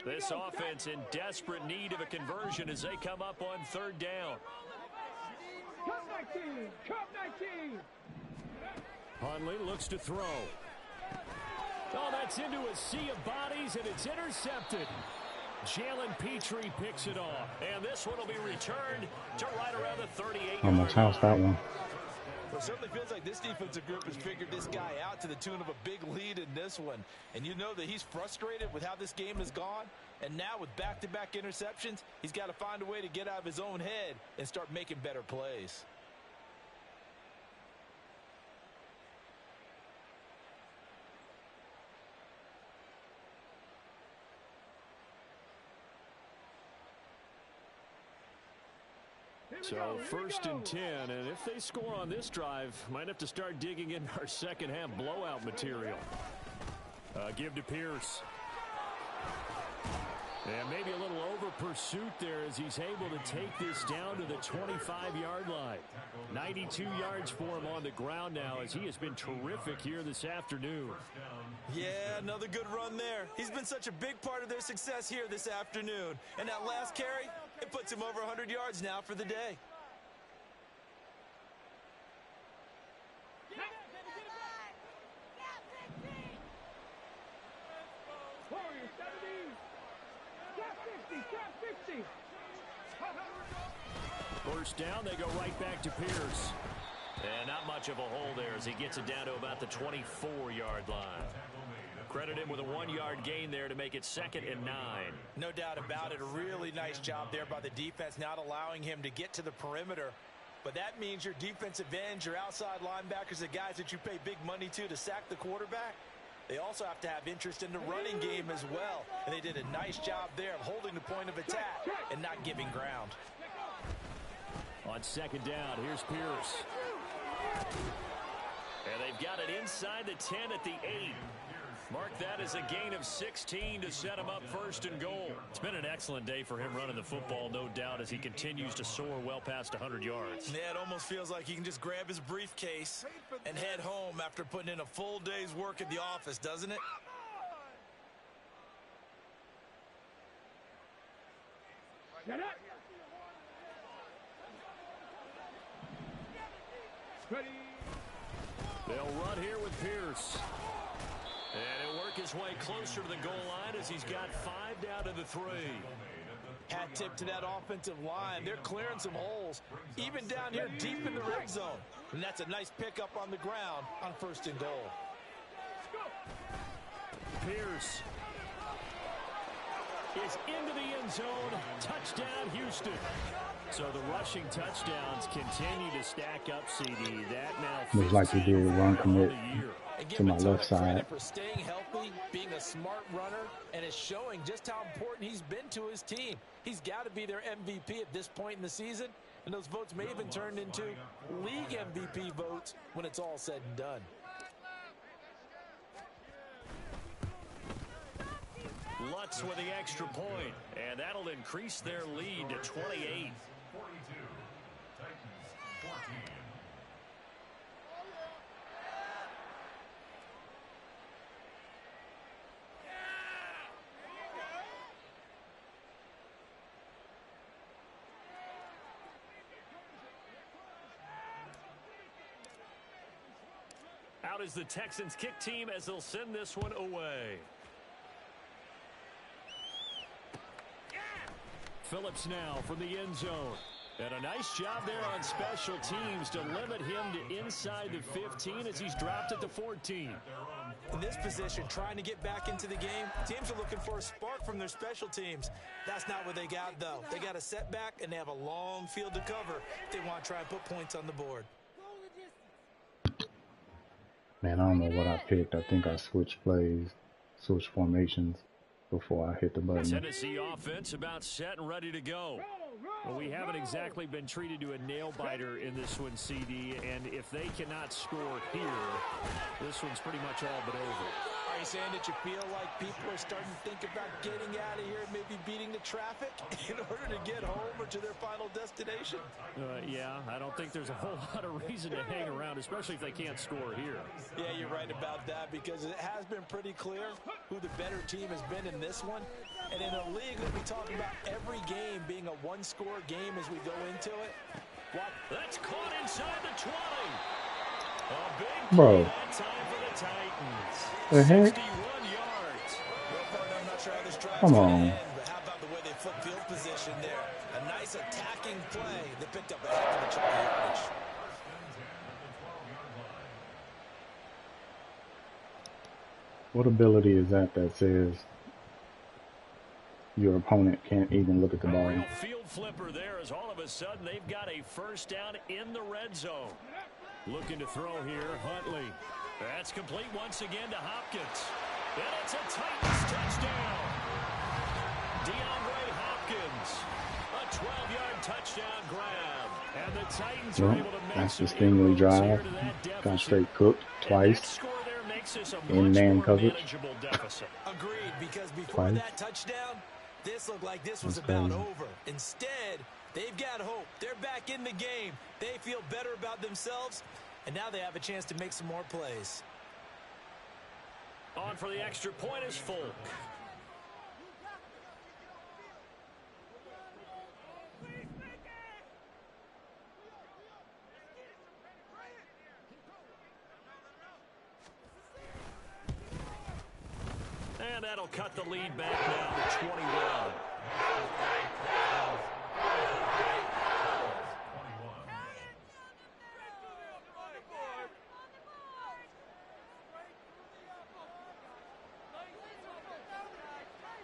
This offense in desperate need of a conversion as they come up on 3rd down. Cup 19! Hundley looks to throw. Oh, that's into a sea of bodies, and it's intercepted. Jalen Petrie picks it off, and this one will be returned to right around the 38. Almost housed that one. Well, it certainly feels like this defensive group has figured this guy out to the tune of a big lead in this one. And you know that he's frustrated with how this game has gone. And now with back-to-back interceptions, he's got to find a way to get out of his own head and start making better plays. So 1st and 10, and if they score on this drive, might have to start digging in our second half blowout material. Give to Pierce. And maybe a little over pursuit there as he's able to take this down to the 25-yard line. 92 yards for him on the ground now as he has been terrific here this afternoon. Yeah, another good run there. He's been such a big part of their success here this afternoon. And that last carry, it puts him over 100 yards now for the day. First down, they go right back to Pierce. And not much of a hole there as he gets it down to about the 24-yard line. Credit him with a 1-yard gain there to make it 2nd and 9. No doubt about it. A really nice job there by the defense, not allowing him to get to the perimeter. But that means your defensive ends, your outside linebackers, the guys that you pay big money to sack the quarterback, they also have to have interest in the running game as well. And they did a nice job there of holding the point of attack and not giving ground. On 2nd down, here's Pierce. And they've got it inside the 10 at the 8. Mark that as a gain of 16 to set him up 1st and goal. It's been an excellent day for him running the football, no doubt, as he continues to soar well past 100 yards. Yeah, it almost feels like he can just grab his briefcase and head home after putting in a full day's work at the office, doesn't it? Shut up. Ready. They'll run here with Pierce. And he'll work his way closer to the goal line as he's got 5 down to the 3. Hat tip to that offensive line. They're clearing some holes, even down here deep in the red zone. And that's a nice pickup on the ground on 1st and goal. Pierce is into the end zone. Touchdown, Houston. So the rushing touchdowns continue to stack up, CD. That now looks like he did run commit to my left side. For staying healthy, being a smart runner, and is showing just how important he's been to his team. He's got to be their MVP at this point in the season, and those votes may even turn into league MVP votes when it's all said and done. Lutz with the extra point, and that'll increase their lead to 28. Out is the Texans kick team as they'll send this one away. Phillips now from the end zone. And a nice job there on special teams to limit him to inside the 15 as he's dropped at the 14. In this position, trying to get back into the game, teams are looking for a spark from their special teams. That's not what they got, though. They got a setback, and they have a long field to cover if they want to try and put points on the board. Man, I don't know what I picked. I think I switched plays, switched formations before I hit the button. Tennessee offense about set and ready to go. Well, we haven't exactly been treated to a nail-biter in this one, CD, and if they cannot score here, this one's pretty much all but over. Are you saying that you feel like people are starting to think about getting out of here and maybe beating the traffic in order to get home or to their final destination? Yeah, I don't think there's a whole lot of reason to hang around, especially if they can't score here. Yeah, you're right about that because it has been pretty clear who the better team has been in this one. And in a league that we talk about every game being a one-score game as we go into it. That's caught inside the 20. A big Bro. time for the Titans. The heck? 61 yards. I'm not sure how this drive's Come gonna on. end, but how about the way they flip field position there? A nice attacking play that picked up a heck of a chunk of yardage. What ability is that that says your opponent can't even look at the ball. Real field flipper there as all of a sudden they've got a first down in the red zone. Looking to throw here, Huntley. That's complete once again to Hopkins. And it's a Titans touchdown. DeAndre Hopkins. A 12-yard touchdown grab. And the Titans are able to make that's the some Stingley inroads drive. here to that deficit. Got straight cooked twice. In man coverage. Agreed, because before that touchdown, this looked like this was about over. Instead, they've got hope. They're back in the game. They feel better about themselves, and now they have a chance to make some more plays. On for the extra point is Folk. And that'll cut the lead back now to 21.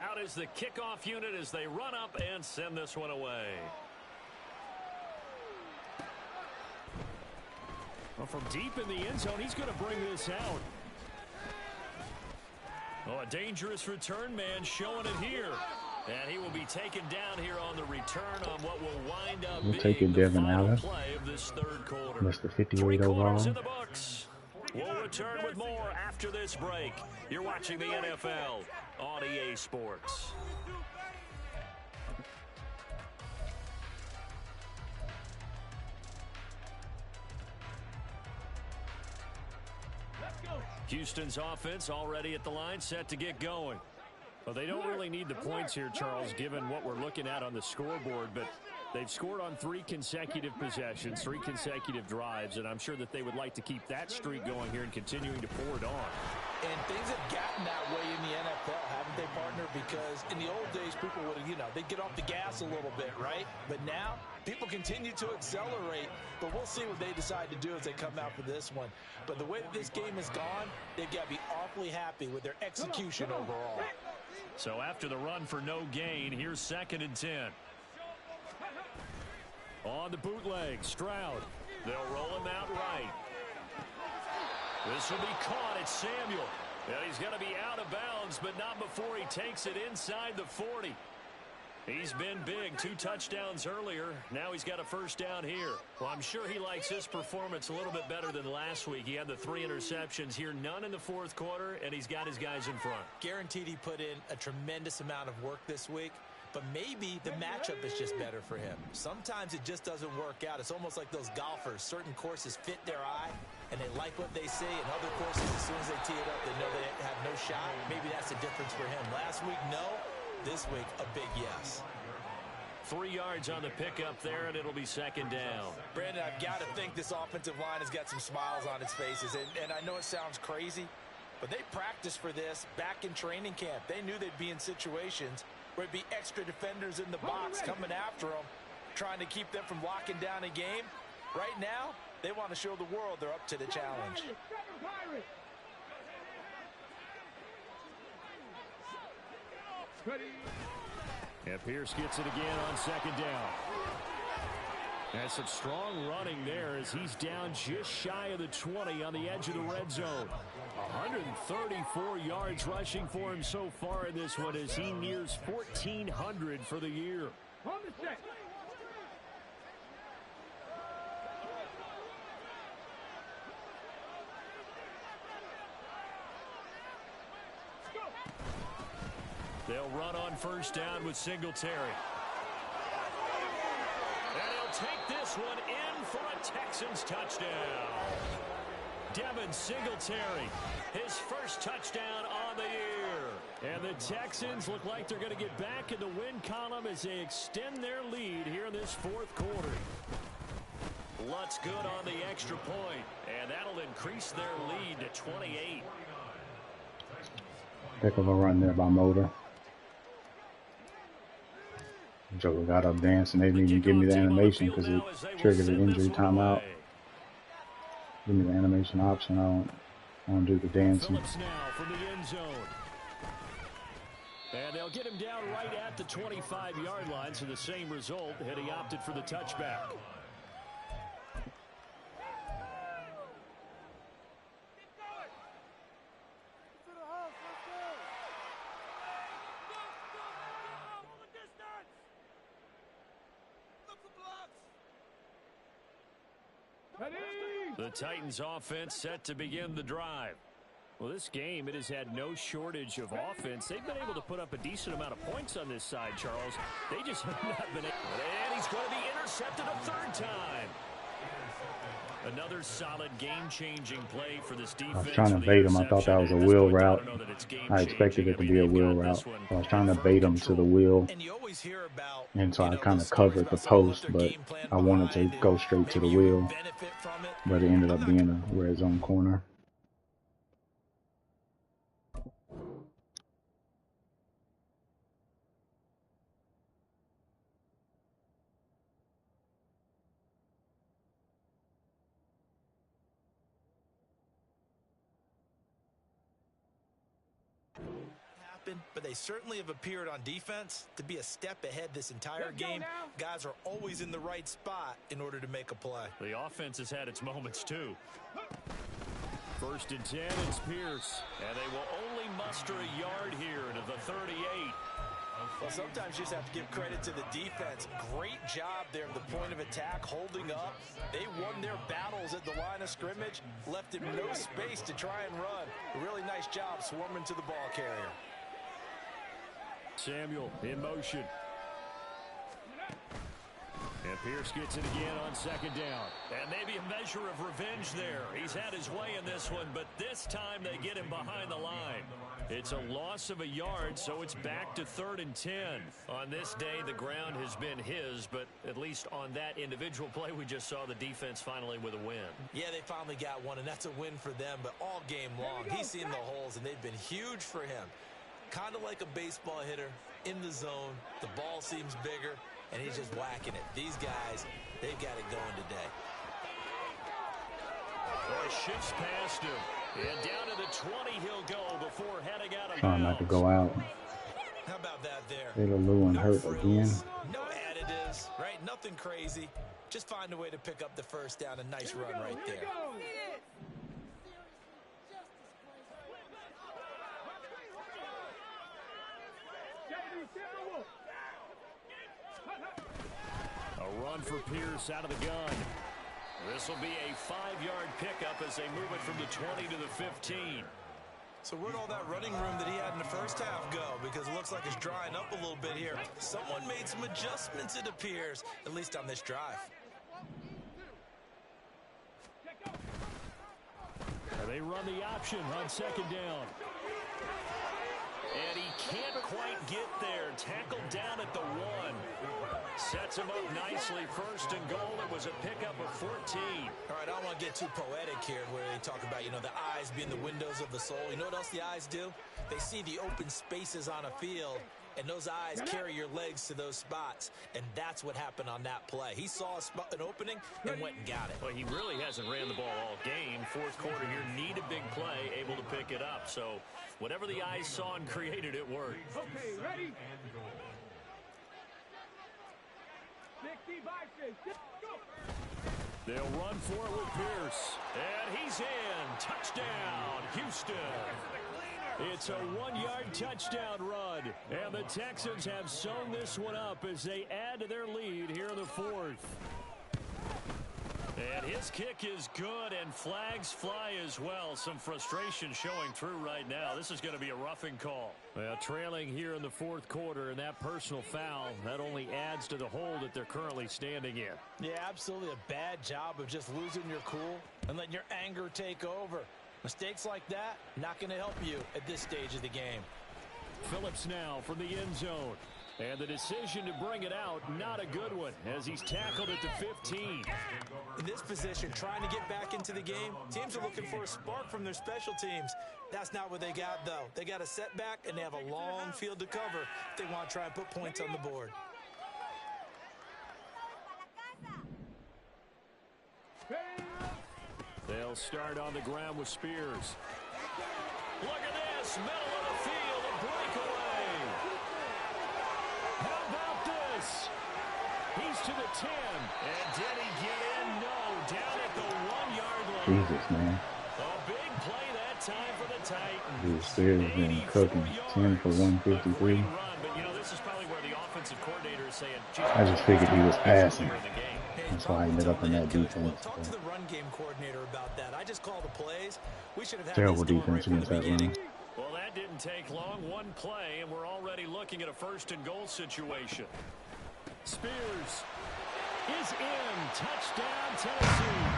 Out is the kickoff unit as they run up and send this one away. Well, from deep in the end zone, he's going to bring this out. Oh, a dangerous return man showing it here. And he will be taken down here on the return on what will wind up being the final play of this third quarter. That's the 58 overall. In the books. We'll return with more after this break. You're watching the NFL on EA Sports. Houston's offense already at the line, set to get going. Well, they don't really need the points here, Charles, given what we're looking at on the scoreboard, but they've scored on 3 consecutive possessions, 3 consecutive drives, and I'm sure that they would like to keep that streak going here and continuing to pour it on. And things have gotten that way in the NFL, haven't they, partner? Because in the old days, people would, they'd get off the gas a little bit, right? But now, people continue to accelerate, but we'll see what they decide to do as they come out for this one. But the way that this game has gone, they've got to be awfully happy with their execution overall. So after the run for no gain, here's 2nd and 10. On the bootleg, Stroud. They'll roll him out right. This will be caught. It's Samuel. And he's going to be out of bounds, but not before he takes it inside the 40. He's been big. 2 touchdowns earlier. Now he's got a first down here. Well, I'm sure he likes his performance a little bit better than last week. He had the 3 interceptions here, none in the 4th quarter, and he's got his guys in front. Guaranteed he put in a tremendous amount of work this week, but maybe the matchup is just better for him. Sometimes it just doesn't work out. It's almost like those golfers. Certain courses fit their eye, and they like what they see. And other courses, as soon as they tee it up, they know they have no shot. Maybe that's the difference for him. Last week, no. This week, a big yes. 3 yards on the pickup there, and it'll be 2nd down. Brandon, I've got to think this offensive line has got some smiles on its faces. And I know it sounds crazy, but they practiced for this back in training camp. They knew they'd be in situations where it'd be extra defenders in the box coming after them, trying to keep them from locking down a game. Right now, they want to show the world they're up to the challenge. And Pierce gets it again on 2nd down. And some strong running there as he's down just shy of the 20 on the edge of the red zone. 134 yards rushing for him so far in this one as he nears 1,400 for the year. On the check. They'll run on 1st down with Singletary. And he'll take this one in for a Texans touchdown. Devin Singletary, his first touchdown on the year. And the Texans look like they're going to get back in the win column as they extend their lead here in this 4th quarter. Lutz good on the extra point, and that'll increase their lead to 28. Heck of a run there by Motor. Joker got up dancing. They didn't even give me the animation because it triggered the injury timeout. Give me the animation option. I don't do the dancing. Phillips now from the end zone. And they'll get him down right at the 25-yard line, so the same result, had he opted for the touchback. The Titans offense set to begin the drive. Well, this game, it has had no shortage of offense. They've been able to put up a decent amount of points on this side, Charles. They just have not been able. And he's going to be intercepted a third time. Another solid game-changing play for this defense. I was trying to bait him. I thought that was a wheel route. I expected it to be a wheel route. I was trying to bait him to the wheel. And so I kind of covered the post, but I wanted to go straight to the wheel. But it ended up being a red zone corner. But they certainly have appeared on defense to be a step ahead this entire game. Guys are always in the right spot in order to make a play. The offense has had its moments too. 1st and 10, it's Pierce. And they will only muster a yard here to the 38. Well, sometimes you just have to give credit to the defense. Great job there at the point of attack, holding up. They won their battles at the line of scrimmage, left him no space to try and run. A really nice job swarming to the ball carrier. Samuel in motion. And Pierce gets it again on 2nd down. And maybe a measure of revenge there. He's had his way in this one, but this time they get him behind the line. It's a loss of a yard, so it's back to 3rd and 10. On this day, the ground has been his, but at least on that individual play, we just saw the defense finally with a win. Yeah, they finally got one, and that's a win for them, but all game long, he's seen the holes, and they've been huge for him. Kind of like a baseball hitter in the zone. The ball seems bigger, and he's just whacking it. These guys, they've got it going today. Well, shifts past him. And down to the 20 he'll go before heading out of bounds. Trying not to go out. How about that there? Taylor Lewin hurt again. No additives, right? Nothing crazy. Just find a way to pick up the 1st down. A nice run right there. A run for Pierce out of the gun. This will be a 5-yard pickup as they move it from the 20 to the 15. So where'd all that running room that he had in the first half go? Because it looks like it's drying up a little bit here. Someone made some adjustments, it appears, at least on this drive. And they run the option on 2nd down. And he can't quite get there. Tackled down at the 1. Sets him up nicely. 1st and goal. It was a pickup of 14. All right, I don't want to get too poetic here where they talk about, the eyes being the windows of the soul. You know what else the eyes do? They see the open spaces on a field, and those eyes carry your legs to those spots. And that's what happened on that play. He saw an opening and went and got it. Well, he really hasn't ran the ball all game. 4th quarter here, need a big play, able to pick it up. So whatever the eyes saw and created, it worked. Okay, ready? They'll run for it with Pierce. And he's in. Touchdown, Houston. It's a 1-yard touchdown run. And the Texans have sewn this one up as they add to their lead here in the 4th. And his kick is good, and flags fly as well. Some frustration showing through right now. This is going to be a roughing call. Well, trailing here in the 4th quarter, and that personal foul, that only adds to the hole that they're currently standing in. Yeah, absolutely a bad job of just losing your cool and letting your anger take over. Mistakes like that, not going to help you at this stage of the game. Phillips now from the end zone. And the decision to bring it out, not a good one, as he's tackled at the 15. In this position, trying to get back into the game, teams are looking for a spark from their special teams. That's not what they got, though. They got a setback, and they have a long field to cover if they want to try and put points on the board. They'll start on the ground with Spears. Look at this, middle of the field, a breakaway. 10. And did he get in? No. Down at the 1-yard line. Jesus, man. A big play that time for the Titans. These Spears been 84 cooking. 10 for yards. A 153. great run, but you know, this is probably where the offensive coordinator is saying, I just figured he was passing. earlier in the game. That's why I ended up in that defense. Talk to the run game coordinator about that. I just call the plays. We should have had Terrible this going defense right against from the that run. beginning. Well, that didn't take long. One play, and we're already looking at a 1st-and-goal situation. Spears is in. Touchdown, Tennessee.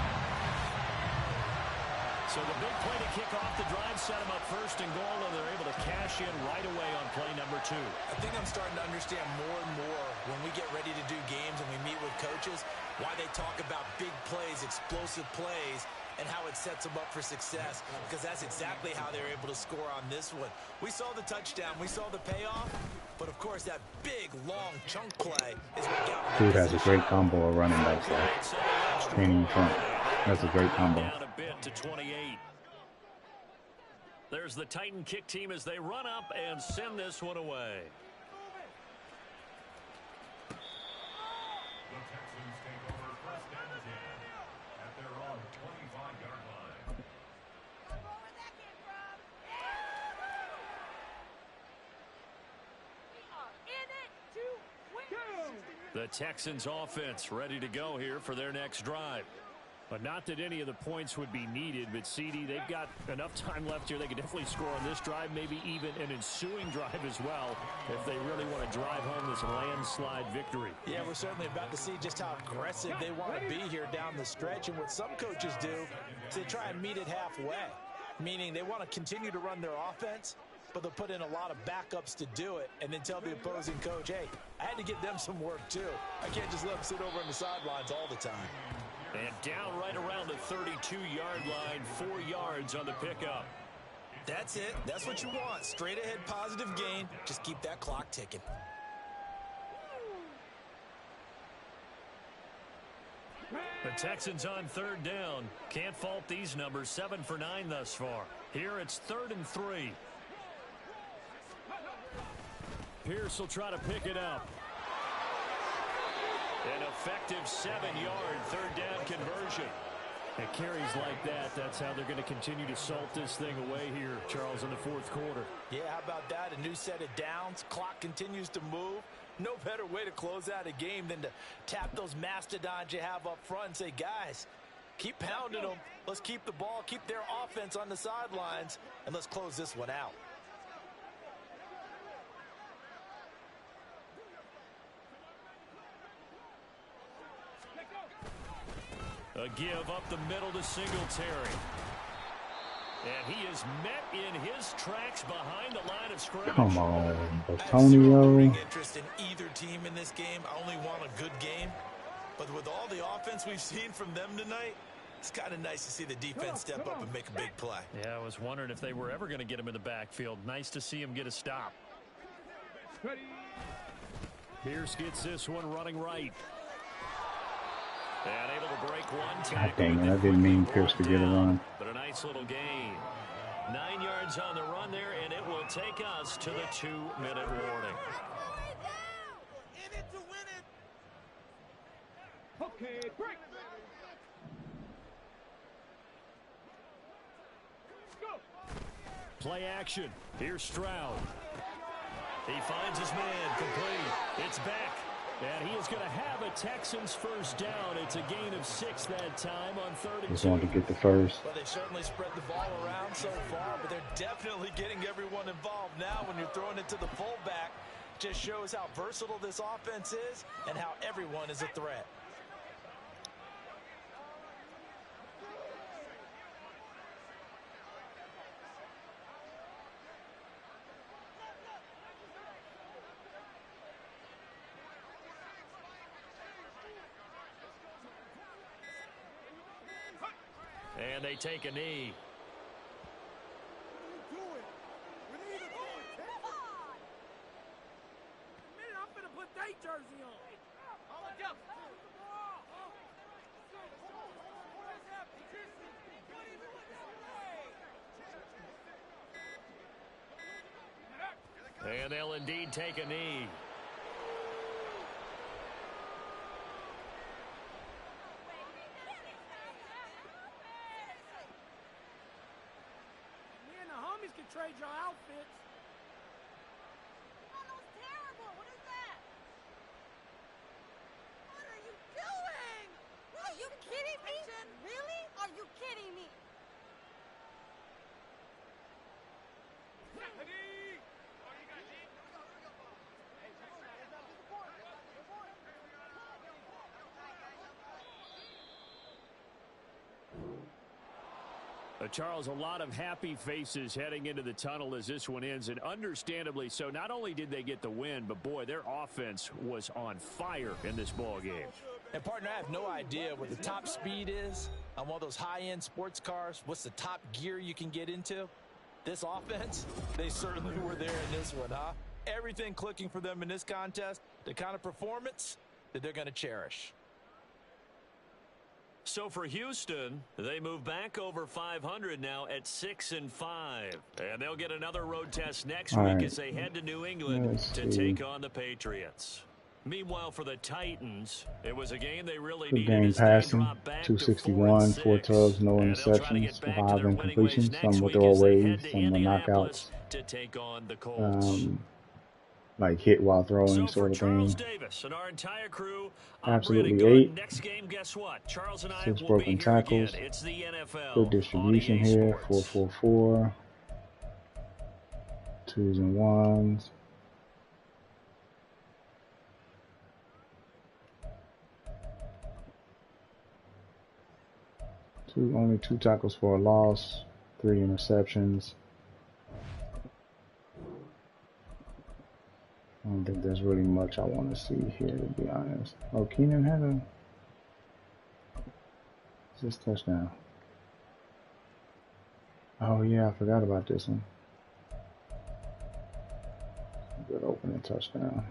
So the big play to kick off the drive set them up 1st and goal, and they're able to cash in right away on play number 2. I think I'm starting to understand more and more when we get ready to do games and we meet with coaches why they talk about big plays, explosive plays, and how it sets them up for success, because that's exactly how they're able to score on this one. We saw the touchdown. We saw the payoff. But, of course, that big, long chunk play is what got him. Dude has a great combo of running backs there. Training front. That's a great combo. Down a bit to 28. There's the Titan kick team as they run up and send this one away. The Texans take over 1st and 10 at their own 25-yard line. The Texans offense ready to go here for their next drive. But not that any of the points would be needed, but CD, they've got enough time left here. They could definitely score on this drive, maybe even an ensuing drive as well, if they really want to drive home this landslide victory. Yeah, we're certainly about to see just how aggressive they want to be here down the stretch. And what some coaches do is they try and meet it halfway, meaning they want to continue to run their offense, but they'll put in a lot of backups to do it and then tell the opposing coach, hey, I had to get them some work too. I can't just let them sit over on the sidelines all the time. And down right around the 32-yard line, 4 yards on the pickup. That's it. That's what you want. Straight ahead positive gain. Just keep that clock ticking. The Texans on 3rd down. Can't fault these numbers. 7 for 9 thus far. Here it's 3rd and 3. Pierce will try to pick it up. An effective 7-yard 3rd down conversion. It carries like that. That's how they're going to continue to salt this thing away here, Charles, in the 4th quarter. Yeah, how about that? A new set of downs. Clock continues to move. No better way to close out a game than to tap those mastodons you have up front and say, guys, keep pounding them. Let's keep the ball, keep their offense on the sidelines, and let's close this one out. A give up the middle to Singletary. And he is met in his tracks behind the line of scrimmage. Come on, I have Antonio. zero interest in either team in this game. I only want a good game. But with all the offense we've seen from them tonight, it's kind of nice to see the defense step up and make a big play. Yeah, I was wondering if they were ever going to get him in the backfield. Nice to see him get a stop. Pierce gets this one running right. And able to break one God tackle. dang it, I didn't mean Pierce to get a run. But a nice little gain. 9 yards on the run there, and it will take us to the 2-minute warning. In it to win it. Okay, break. Go. Play action. Here's Stroud. He finds his man. Complete. It's back. And he is going to have a Texans 1st down. It's a gain of 6 that time on 3rd and 2. Just wanted to get the first. Well, they certainly spread the ball around so far, but they're definitely getting everyone involved now when you're throwing it to the fullback. Just shows how versatile this offense is and how everyone is a threat. And they take a knee. And they'll indeed take a knee. trade your outfits. Oh, that was terrible. What is that? What are you doing? Are you kidding me? Really? Are you kidding me? Charles, a lot of happy faces heading into the tunnel as this one ends, and understandably so. Not only did they get the win, but boy, their offense was on fire in this ball game. And partner, I have no idea what the top speed is on one of those high-end sports cars. What's the top gear you can get into? This offense, they certainly were there in this one, huh? Everything clicking for them in this contest, the kind of performance that they're going to cherish. So for Houston, they move back over 500 now at 6-5, and they'll get another road test next week as they head to New England to take on the Patriots. Meanwhile, for the Titans, it was a game they really Good needed game as they passing. drop back 261, to 4 tugs, no and they'll try to interceptions, get back to 5 their winning ways incompletions. next Some were week as they head throwaways, to some were Indianapolis knockouts. to take on the Colts. Like hit while throwing So sort for of Charles thing. Davis and our entire crew, Absolutely I'm ready to 8. go. Next game, guess what? Charles and I 6 will broken be here again. tackles. It's the NFL. Good distribution on EA here. Sports. 4-4-4. 2s and 1s. Only 2 tackles for a loss. 3 interceptions. I don't think there's really much I want to see here, to be honest. Oh, Keenan had a assist touchdown. Oh yeah, I forgot about this one. Good opening touchdown.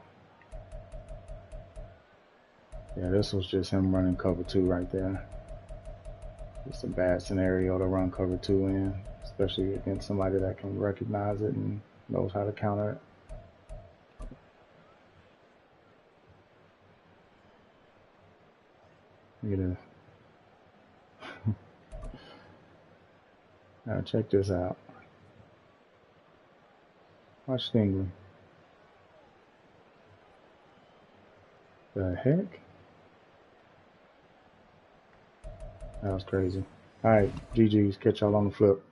Yeah, this was just him running cover 2 right there. It's a bad scenario to run cover 2 in, especially against somebody that can recognize it and knows how to counter it. Look at this. Now check this out. Watch Stingley. The heck? That was crazy. Alright, GG's. Catch y'all on the flip.